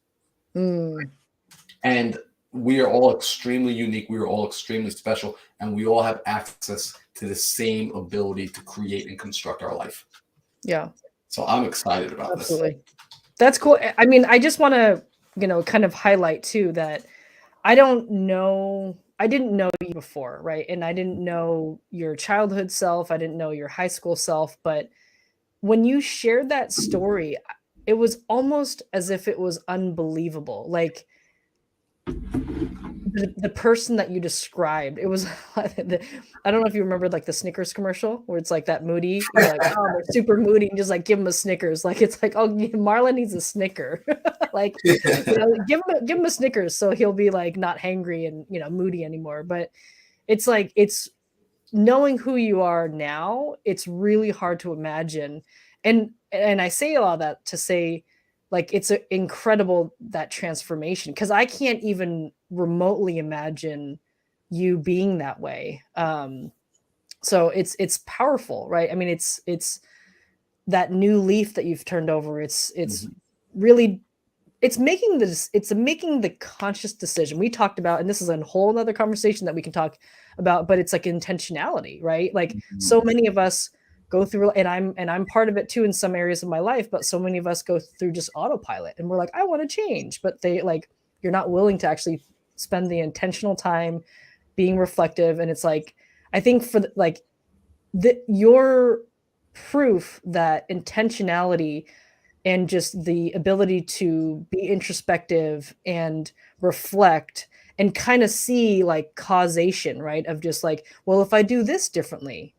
And we are all extremely unique. We are all extremely special. And we all have access to the same ability to create and construct our life. Yeah. So I'm excited about this. That's cool. I mean, I just want to, kind of highlight too that I didn't know you before, right? And I didn't know your childhood self. I didn't know your high school self. But when you shared that story, it was almost as if it was unbelievable. Like the person that you described, it was, I don't know if you remember like the Snickers commercial where it's like that moody, you're like, oh, they're super moody, and just like give him a Snickers. Like it's like, oh, Marlon needs a Snicker. Like, give him a Snickers so he'll be like not hangry and moody anymore. But it's like, it's knowing who you are now, it's really hard to imagine. And I say all that to say like it's incredible, that transformation, because I can't even remotely imagine you being that way. So it's powerful, right? I mean, it's that new leaf that you've turned over. It's really, it's making the conscious decision we talked about, and this is a whole other conversation that we can talk about, but it's like intentionality, right? Like so many of us go through, and I'm part of it too in some areas of my life, but so many of us go through just autopilot, and we're like, I want to change, but you're not willing to actually spend the intentional time being reflective. And it's like, I think for your proof that intentionality and just the ability to be introspective and reflect and kind of see like causation, right? Of just like, well, if I do this differently,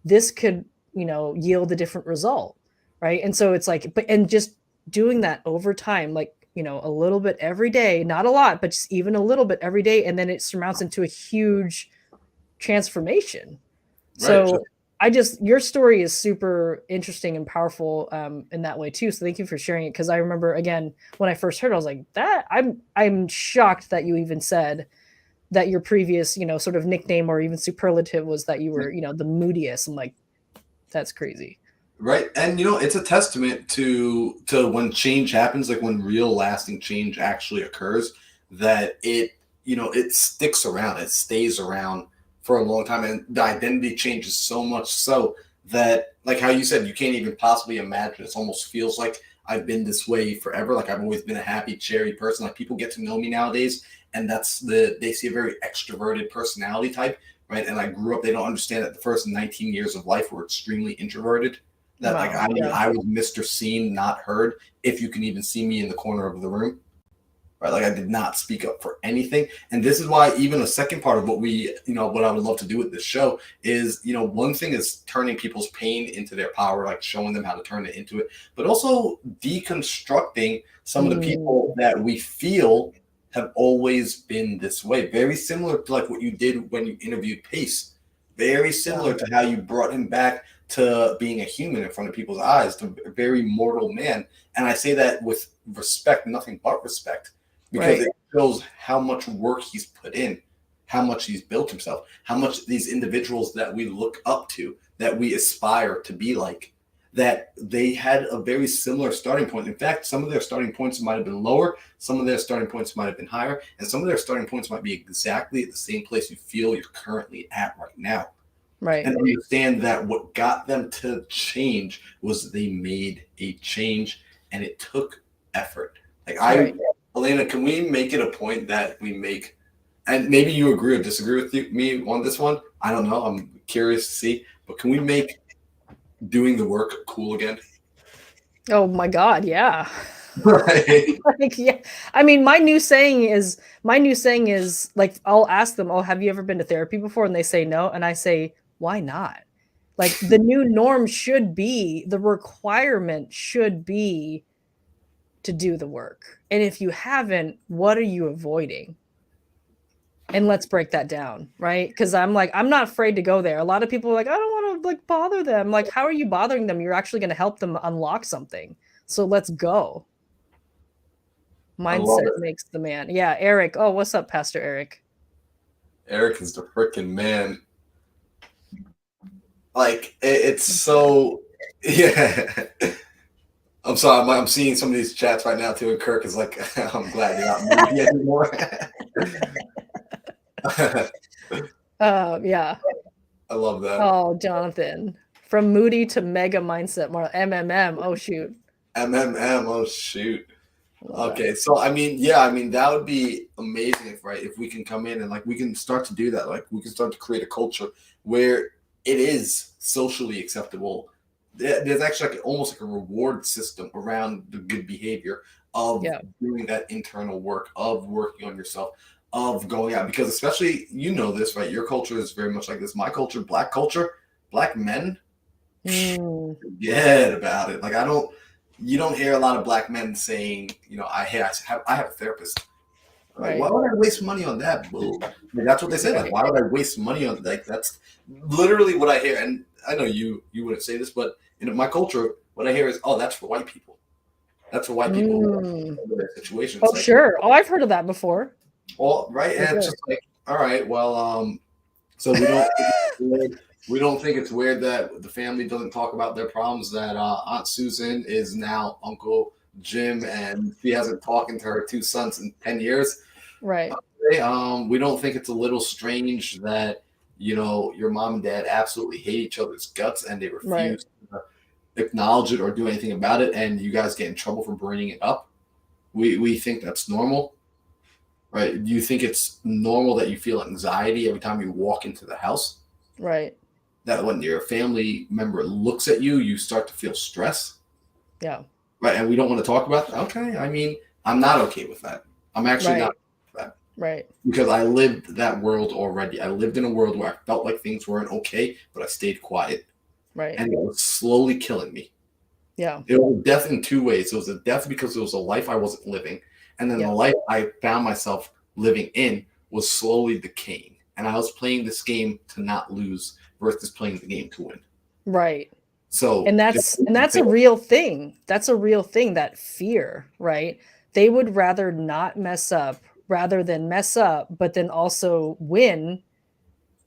this could, yield a different result, right? And so it's like, and just doing that over time, like, a little bit every day, not a lot, but just even a little bit every day. And then it surmounts into a huge transformation. Right. So your story is super interesting and powerful in that way too. So thank you for sharing it. Cause I remember, again, when I first heard, I was like, I'm shocked that you even said that your previous, sort of nickname or even superlative was that you were, the moodiest. I'm like, that's crazy. Right. And, it's a testament to when change happens, like when real lasting change actually occurs, that it sticks around, it stays around for a long time. And the identity changes so much so that, like how you said, you can't even possibly imagine. It almost feels like I've been this way forever. Like I've always been a happy, cheery person. Like people get to know me nowadays, and they see a very extroverted personality type, right? And I grew up, they don't understand that the first 19 years of life were extremely introverted. That I was Mr. Seen, not heard, if you can even see me in the corner of the room. Right? Like I did not speak up for anything. And this is why even a second part of what what I would love to do with this show is, one thing is turning people's pain into their power, like showing them how to turn it into it, but also deconstructing some of the people that we feel have always been this way. Very similar to like what you did when you interviewed Pace. Very similar to how you brought him back to being a human in front of people's eyes, to a very mortal man. And I say that with respect, nothing but respect, because it shows how much work he's put in, how much he's built himself, how much these individuals that we look up to, that we aspire to be like, that they had a very similar starting point. In fact, some of their starting points might have been lower, some of their starting points might have been higher, and some of their starting points might be exactly at the same place you feel you're currently at right now. Right. And understand that what got them to change was they made a change, and it took effort. Like Elena, can we make it a point that we make, and maybe you agree or disagree with me on this one? I don't know. I'm curious to see, but can we make doing the work cool again? Oh my God. Yeah. Right. Like, yeah. I mean, my new saying is like, I'll ask them, oh, have you ever been to therapy before? And they say no. And I say, why not? Like the new norm should be, the requirement should be to do the work. And if you haven't, what are you avoiding? And let's break that down, right? Because I'm not afraid to go there. A lot of people are like, I don't want to like bother them. Like, how are you bothering them? You're actually going to help them unlock something. So let's go. Mindset makes the man. Yeah, Eric. Oh, what's up, Pastor Eric? Eric is the freaking man. Like it's so, yeah. I'm sorry, I'm seeing some of these chats right now too, and Kirk is like, I'm glad you're not moody anymore. Yeah. I love that. Oh, Jonathan. From moody to mega mindset, more MMM. Oh shoot. MMM. Oh shoot. Okay, so I mean, that would be amazing if we can come in and like we can start to do that. Like we can start to create a culture where it is socially acceptable. There's actually like almost like a reward system around the good behavior of doing that internal work, of working on yourself, of going out. Because especially, this, right? Your culture is very much like this. My culture, black men, forget about it. Like you don't hear a lot of black men saying, I have a therapist. Like, why would I waste money on that? Boo. I mean, that's what they say. Like, why would I waste money on like that's literally what I hear. And I know you wouldn't say this, but in my culture, what I hear is, oh, that's for white people. That's for white people in their situations. Oh, sure. Oh, I've heard of that before. Well, right, and it's just like, all right, well, so we don't think it's weird that the family doesn't talk about their problems. That Aunt Susan is now Uncle Jim, and she hasn't talked to her two sons in 10 years. Right. We don't think it's a little strange that your mom and dad absolutely hate each other's guts, and they refuse to acknowledge it or do anything about it, and you guys get in trouble for bringing it up. We think that's normal. Right? Do you think it's normal that you feel anxiety every time you walk into the house? Right. That when your family member looks at you, you start to feel stress? Yeah. Right. And we don't want to talk about that? Okay. I mean, I'm not okay with that. I'm actually not okay with that. Right. Because I lived that world already. I lived in a world where I felt like things weren't okay, but I stayed quiet. Right. And it was slowly killing me. Yeah. It was a death in two ways. It was a death because it was a life I wasn't living. And then the life I found myself living in was slowly decaying. And I was playing this game to not lose versus playing the game to win. Right. So and that's a real thing. That's a real thing, that fear, right? They would rather not mess up rather than mess up, but then also win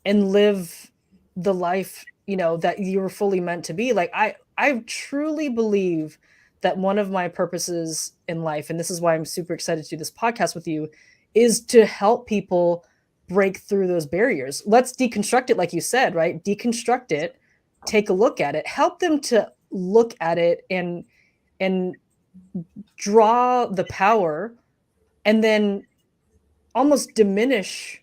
and live the life, that you were fully meant to be. Like I truly believe that one of my purposes in life, and this is why I'm super excited to do this podcast with you, is to help people break through those barriers. Let's deconstruct it, like you said, right? Deconstruct it, take a look at it, help them to look at it and draw the power, and then almost diminish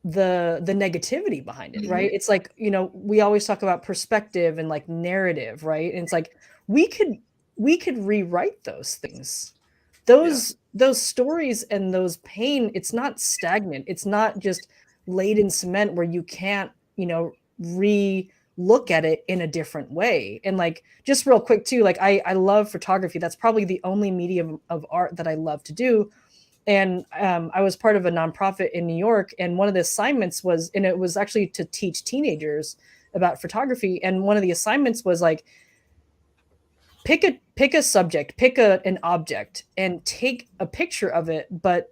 the negativity behind it, right? It's like, we always talk about perspective and like narrative, right? And it's like we could rewrite those things. Those stories and those pain, it's not stagnant. It's not just laid in cement where you can't, re-look at it in a different way. And like, just real quick too, like I love photography. That's probably the only medium of art that I love to do. And I was part of a nonprofit in New York, and one of the assignments was, and it was actually to teach teenagers about photography. And one of the assignments was like, pick a subject, pick an object, and take a picture of it, but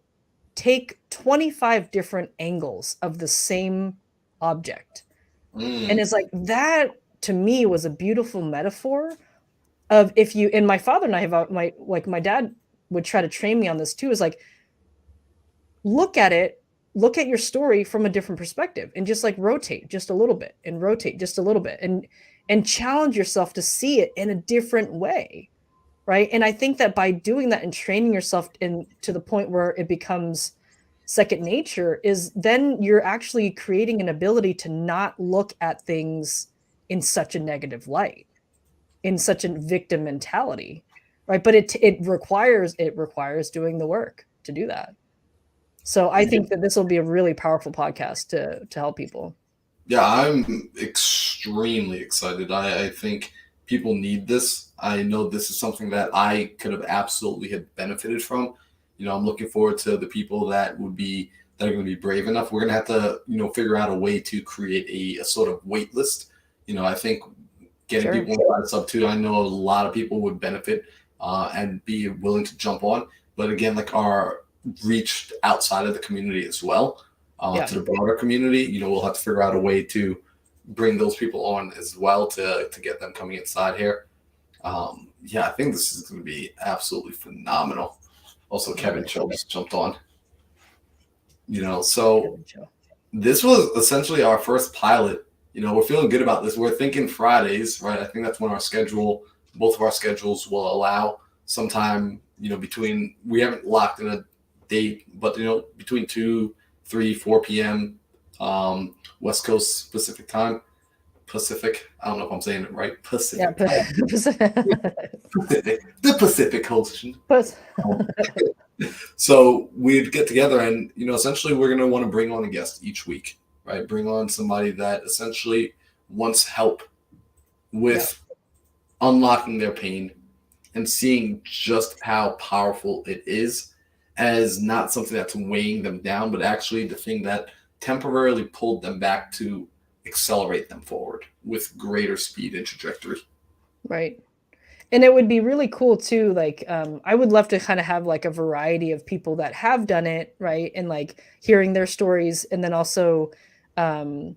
take 25 different angles of the same object. And it's like, that to me was a beautiful metaphor of, if you, and my father and I have my dad would try to train me on this too, is like, look at your story from a different perspective, and just like rotate just a little bit and rotate just a little bit, and challenge yourself to see it in a different way. Right. And I think that by doing that and training yourself to the point where it becomes second nature, is then you're actually creating an ability to not look at things in such a negative light, in such a victim mentality. Right. But it requires doing the work to do that. So I think that this will be a really powerful podcast to help people. Yeah, I'm extremely excited. I think people need this. I know this is something that I could have absolutely have benefited from. I'm looking forward to the people that are going to be brave enough. We're going to have to, figure out a way to create a sort of wait list. I think getting people on the sub 2, I know a lot of people would benefit and be willing to jump on. But again, like our reached outside of the community as well, to the broader community. We'll have to figure out a way to bring those people on as well to get them coming inside here. I think this is going to be absolutely phenomenal. Also, Kevin Cho just jumped on. So this was essentially our first pilot. We're feeling good about this. We're thinking Fridays, right? I think that's when both of our schedules will allow sometime, between, we haven't locked in a date, but between 2, 3, 4 p.m. West Coast Pacific time. Pacific. I don't know if I'm saying it right. Pacific. Yeah, Pacific. The Pacific Ocean. So we'd get together, and essentially we're going to want to bring on a guest each week, right? Bring on somebody that essentially wants help with unlocking their pain and seeing just how powerful it is, as not something that's weighing them down, but actually the thing that temporarily pulled them back to accelerate them forward with greater speed and trajectory. Right. And it would be really cool too. Like, I would love to kind of have like a variety of people that have done it, right? And like hearing their stories, um,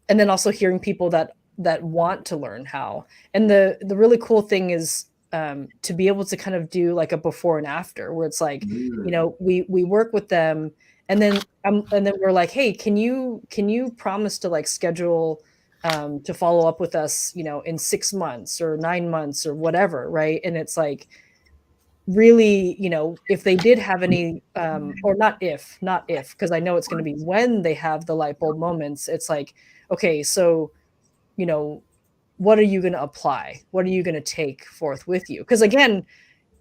and then also hearing people that want to learn how. And the really cool thing is to be able to kind of do like a before and after, where it's like, you Mm. know, we work with them, and then we're like, hey, can you promise to like schedule to follow up with us, you know, in 6 months or 9 months or whatever, right? And it's like really, you know, if they did have any or not if because I know it's going to be when they have the light bulb moments. It's like, okay, so, you know, what are you going to apply, what are you going to take forth with you? Because again,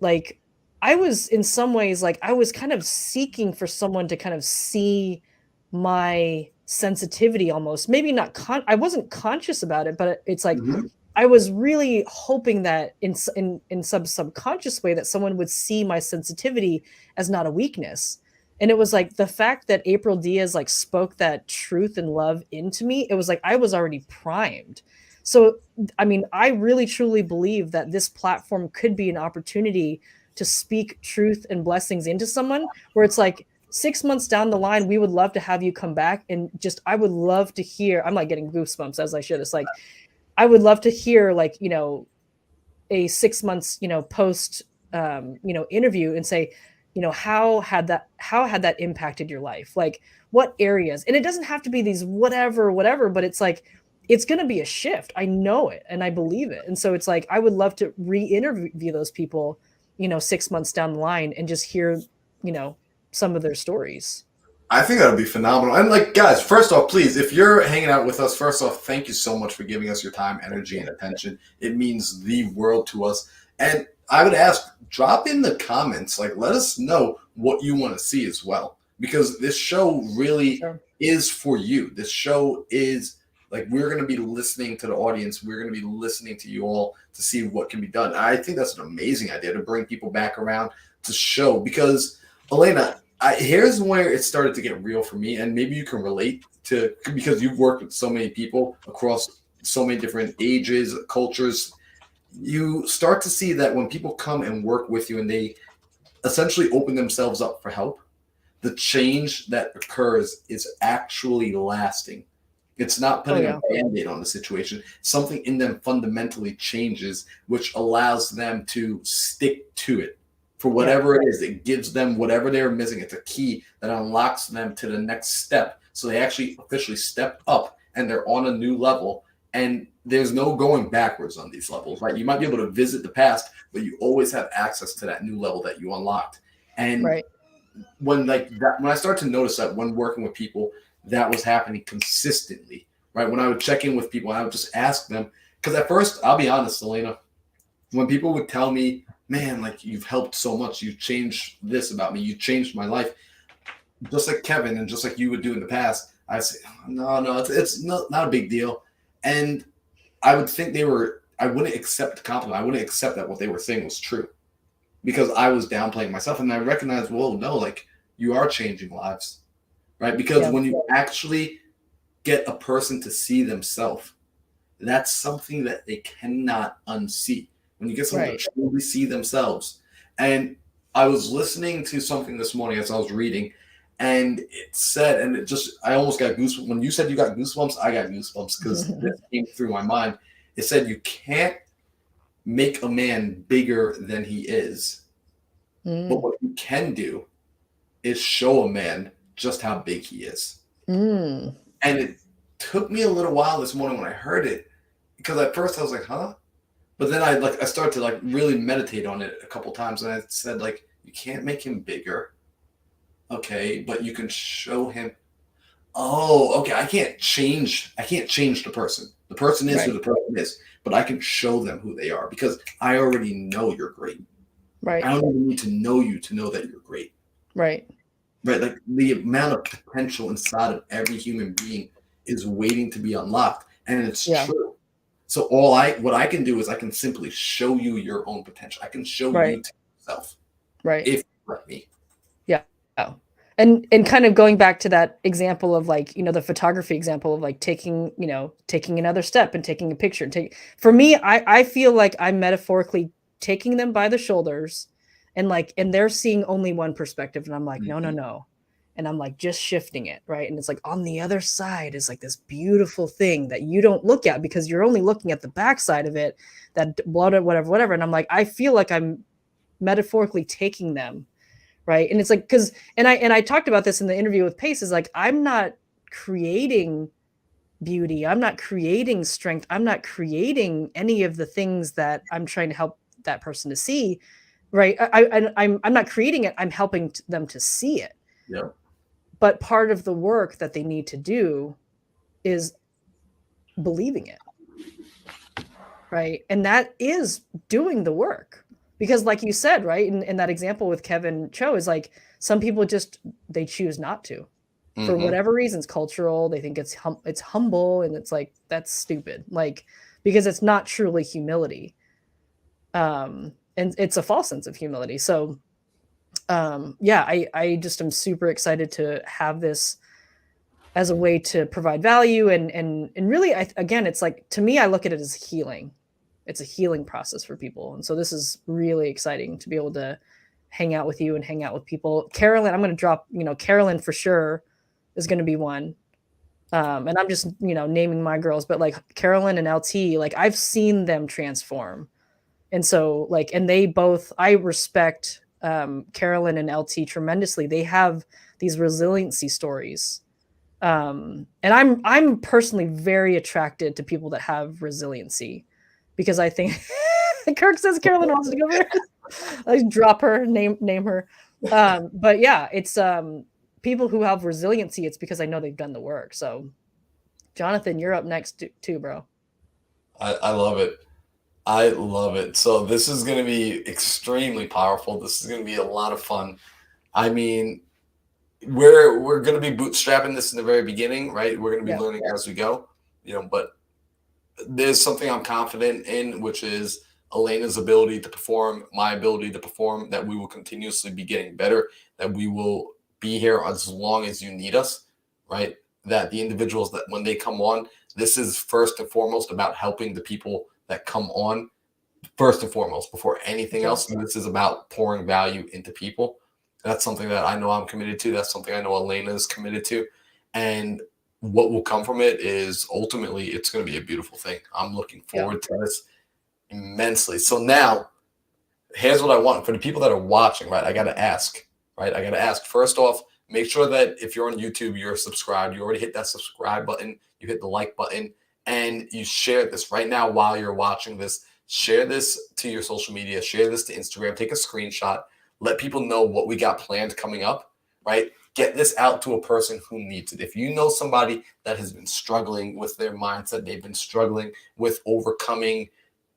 like, I was in some ways like I was kind of seeking for someone to kind of see my sensitivity, almost maybe not I wasn't conscious about it, but it's like Mhm. I was really hoping that in some subconscious way that someone would see my sensitivity as not a weakness. And it was like the fact that April Diaz like spoke that truth and love into me, it was like I was already primed. So I mean, I really truly believe that this platform could be an opportunity to speak truth and blessings into someone, where it's like 6 months down the line, we would love to have you come back, and just I would love to hear. I'm like getting goosebumps as I should. It's like I would love to hear, like, you know, a 6 months, you know, post, you know, interview, and say, you know, how had that impacted your life? Like, what areas? And it doesn't have to be these whatever, but it's like it's going to be a shift. I know it and I believe it. And so it's like I would love to re-interview those people, you know, 6 months down the line, and just hear, you know, some of their stories. I think that would be phenomenal. And like, guys, first off, please, if you're hanging out with us, first off, thank you so much for giving us your time, energy, and attention. It means the world to us. And I would ask, drop in the comments, like, let us know what you want to see as well, because this show really Sure. is for you. This show is like, we're going to be listening to the audience. We're going to be listening to you all to see what can be done. I think that's an amazing idea to bring people back around to show, because Elena, here's where it started to get real for me, and maybe you can relate to, because you've worked with so many people across so many different ages, cultures. You start to see that when people come and work with you and they essentially open themselves up for help, the change that occurs is actually lasting. It's not Oh putting a yeah. band-aid on the situation. Something in them fundamentally changes, which allows them to stick to it for Yeah. whatever it is. It gives them whatever they're missing. It's a key that unlocks them to the next step. So they actually officially step up and they're on a new level. And there's no going backwards on these levels, right? You might be able to visit the past, but you always have access to that new level that you unlocked. And Right. when like that, when I started to notice that when working with people, that was happening consistently, right? When I would check in with people, I would just ask them, because at first, I'll be honest, Elena, when people would tell me, man, like, you've helped so much, you've changed this about me, you changed my life, just like Kevin and just like you would do in the past, I'd say, no, it's not a big deal. And I would think I wouldn't accept the compliment. I wouldn't accept that what they were saying was true, because I was downplaying myself. And I recognized, whoa, no, like, you are changing lives, right? Because Yeah. when you actually get a person to see themselves, that's something that they cannot unsee. When you get someone Right. to truly see themselves. And I was listening to something this morning as I was reading, and it said, and it just, I almost got goosebumps. When you said you got goosebumps, I got goosebumps, because this came through my mind. It said, you can't make a man bigger than he is. But Mm. what you can do is show a man just how big he is. Mm. And it took me a little while this morning when I heard it, because at first I was like, huh? But then I started to like really meditate on it a couple times, and I said, like, you can't make him bigger, okay, but you can show him. Oh, okay, I can't change the person. The person is who Right. the person is, but I can show them who they are, because I already know you're great. Right. I don't even need to know you to know that you're great. Right. Right, like, the amount of potential inside of every human being is waiting to be unlocked, and it's Yeah. true. So what I can do is I can simply show you your own potential. I can show Right. you to yourself Right. if you let me. Yeah. and kind of going back to that example of like, the photography example of like taking another step and taking a picture. For me, I feel like I'm metaphorically taking them by the shoulders and they're seeing only one perspective. And I'm like, no. And I'm like, just shifting it. Right. And it's like on the other side is like this beautiful thing that you don't look at because you're only looking at the backside of it, that blood, whatever. And I'm like, I feel like I'm metaphorically taking them. Right. And it's like, I talked about this in the interview with Pace, is like, I'm not creating beauty. I'm not creating strength. I'm not creating any of the things that I'm trying to help that person to see. Right. I'm not creating it. I'm helping them to see it. Yeah. But part of the work that they need to do is believing it. Right. And that is doing the work. Because like you said, right, in that example with Kevin Cho, is like some people they choose not to for whatever reasons, cultural. They think it's humble, and it's like, that's stupid, like, because it's not truly humility. And it's a false sense of humility. So I just am super excited to have this as a way to provide value and really, again, it's like, to me, I look at it as healing. It's a healing process for people. And so this is really exciting to be able to hang out with you and hang out with people. Carolyn, I'm going to drop, Carolyn for sure is going to be one. And I'm just, naming my girls, but like Carolyn and LT, like I've seen them transform. And so like, and they both, I respect Carolyn and LT tremendously. They have these resiliency stories. And I'm personally very attracted to people that have resiliency, because I think Kirk says Carolyn wants to go over. I drop her, name her. But yeah, it's people who have resiliency. It's because I know they've done the work. So Jonathan, you're up next too, bro. I love it. I love it. So this is going to be extremely powerful. This is going to be a lot of fun. I mean, we're going to be bootstrapping this in the very beginning, right? We're going to be learning as we go, but there's something I'm confident in, which is Elena's ability to perform, my ability to perform, that we will continuously be getting better, that we will be here as long as you need us, right? That the individuals that when they come on, this is first and foremost about helping the people that come on first and foremost before anything else. And this is about pouring value into people. That's something that I know I'm committed to. That's something I know Elena is committed to. And what will come from it is ultimately it's going to be a beautiful thing. I'm looking forward to this immensely. So now, here's what I want for the people that are watching, right? I got to ask, first off, make sure that if you're on YouTube, you're subscribed. You already hit that subscribe button. You hit the like button, and you share this right now while you're watching this. Share this to your social media. Share this to Instagram. Take a screenshot. Let people know what we got planned coming up, right? Get this out to a person who needs it. If you know somebody that has been struggling with their mindset, they've been struggling with overcoming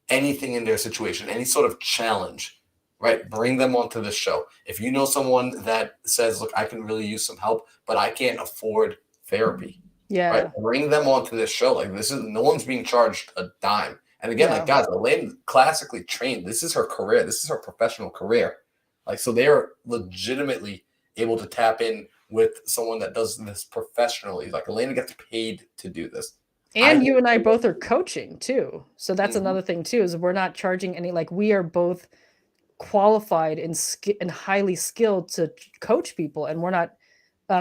anything in their situation, any sort of challenge, right? Bring them onto this show. If you know someone that says, look, I can really use some help, but I can't afford therapy. Yeah. Right? Bring them onto this show. Like, this is, no one's being charged a dime. And again, like, guys, Elena classically trained. This is her career. This is her professional career. Like, so they are legitimately able to tap in with someone that does this professionally. Like, Elena gets paid to do this. And you and I both are coaching too. So that's another thing too, is we're not charging any, like, we are both qualified and highly skilled to coach people. And we're not,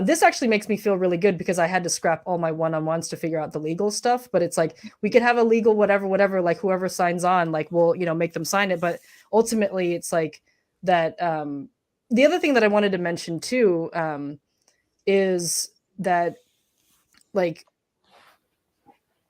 this actually makes me feel really good, because I had to scrap all my one-on-ones to figure out the legal stuff. But it's like, we could have a legal whatever, like whoever signs on, like we'll, make them sign it. But ultimately it's like that. The other thing that I wanted to mention too, is that, like,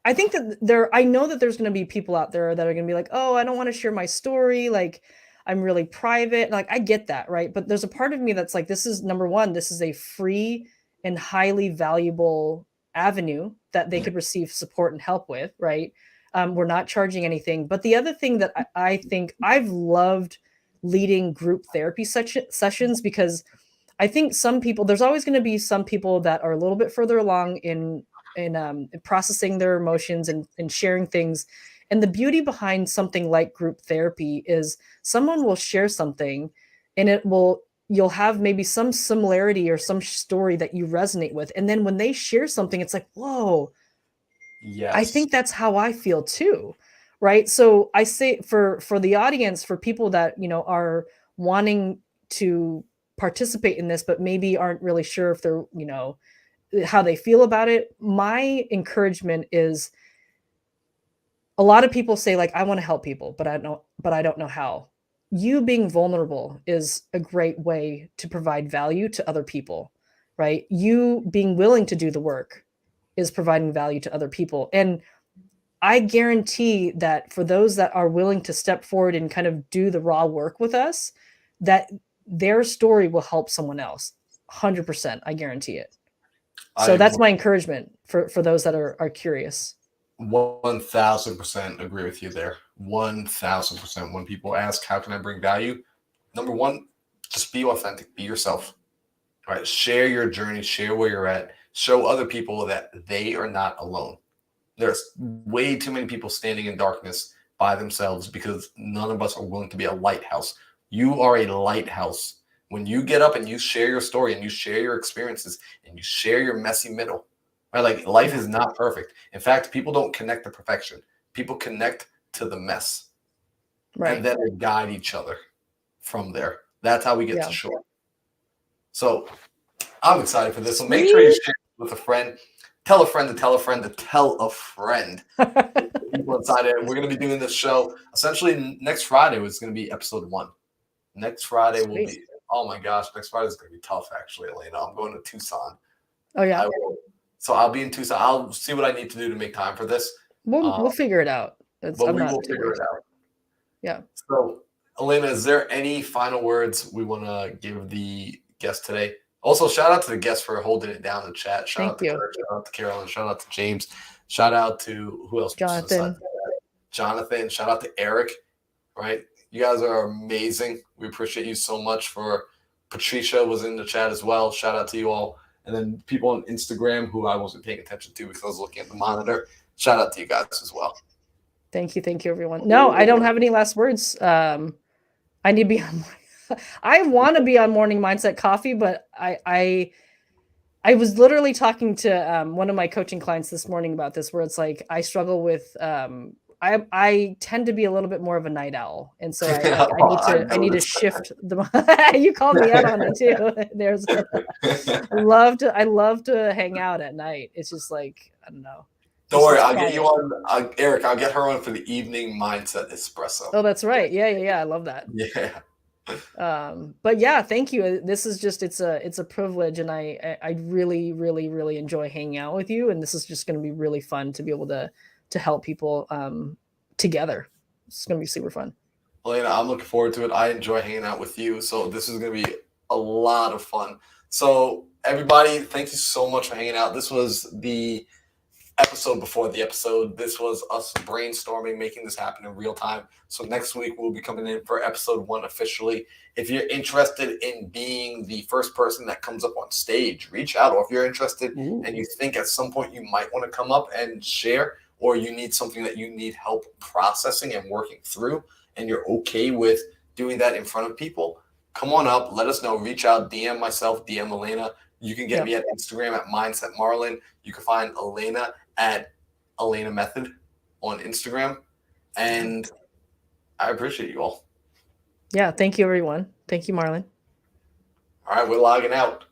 I think that I know that there's going to be people out there that are going to be like, oh, I don't want to share my story. Like, I'm really private. Like, I get that. Right. But there's a part of me that's like, this is, number one, this is a free and highly valuable avenue that they could receive support and help with. Right. We're not charging anything. But the other thing that I think I've loved leading group therapy sessions, because I think some people, there's always going to be some people that are a little bit further along in processing their emotions and sharing things. And the beauty behind something like group therapy is someone will share something and it will you'll have maybe some similarity or some story that you resonate with. And then when they share something, it's like, whoa, Yes. I think that's how I feel too. Right. So I say for the audience, for people that, you know, are wanting to participate in this, but maybe aren't really sure if they're, you know, how they feel about it. My encouragement is, a lot of people say like, I want to help people, but I don't know how. You being vulnerable is a great way to provide value to other people, right? You being willing to do the work is providing value to other people. And I guarantee that for those that are willing to step forward and kind of do the raw work with us, that their story will help someone else. 100%, I guarantee it. So I that's my encouragement for those that are curious. 1000% agree with you there. 1000%. When people ask, how can I bring value? Number one, just be authentic, be yourself, right? Share your journey, share where you're at, show other people that they are not alone. There's way too many people standing in darkness by themselves because none of us are willing to be a lighthouse. You are a lighthouse. When you get up and you share your story and you share your experiences and you share your messy middle, right? Like life is not perfect. In fact, people don't connect to perfection. People connect to the mess. Right. And then they guide each other from there. That's how we get to shore. So I'm excited for this. So make sure you share it with a friend. Tell a friend to tell a friend to tell a friend. People inside it. We're going to be doing this show essentially next Friday. Was going to be episode 1. Next Friday will be. Oh my gosh, next Friday is going to be tough. Actually, Elena, I'm going to Tucson. Oh yeah. So I'll be in Tucson. I'll see what I need to do to make time for this. We'll figure it out. But we will figure it out. Yeah. So, Elena, is there any final words we want to give the guest today? Also, shout out to the guests for holding it down in the chat. Shout out to Kurt, shout out to Carolyn, shout out to James, shout out to who else? Jonathan. Shout out to Eric, right? You guys are amazing. We appreciate you so much. For Patricia was in the chat as well. Shout out to you all. And then people on Instagram who I wasn't paying attention to because I was looking at the monitor. Shout out to you guys as well. Thank you, everyone. No, I don't have any last words. I need to be on. I want to be on Morning Mindset Coffee, but I was literally talking to one of my coaching clients this morning about this, where it's like I struggle with. I tend to be a little bit more of a night owl, and so I need to shift the. You called me out on it too. I love to hang out at night. It's just like, I don't know. Don't worry, I'll get you on, Eric. I'll get her on for the evening mindset espresso. Oh, that's right. Yeah. I love that. Yeah. But yeah, thank you. This is just it's a privilege, and I really enjoy hanging out with you. And this is just going to be really fun to be able to help people together. It's going to be super fun. Elena, I'm looking forward to it. I enjoy hanging out with you, so this is going to be a lot of fun. So everybody, thank you so much for hanging out. This was the episode before the episode. This was us brainstorming, making this happen in real time. So next week we'll be coming in for episode 1 officially. If you're interested in being the first person that comes up on stage, reach out. Or if you're interested and you think at some point you might want to come up and share, or you need something that you need help processing and working through, and you're okay with doing that in front of people, come on up, let us know, reach out, DM myself, DM Elena. You can get me at Instagram at Mindset Marlon. You can find Elena at Elena Method on Instagram. And I appreciate you all. Yeah, thank you, everyone. Thank you, Marlon. All right, we're logging out.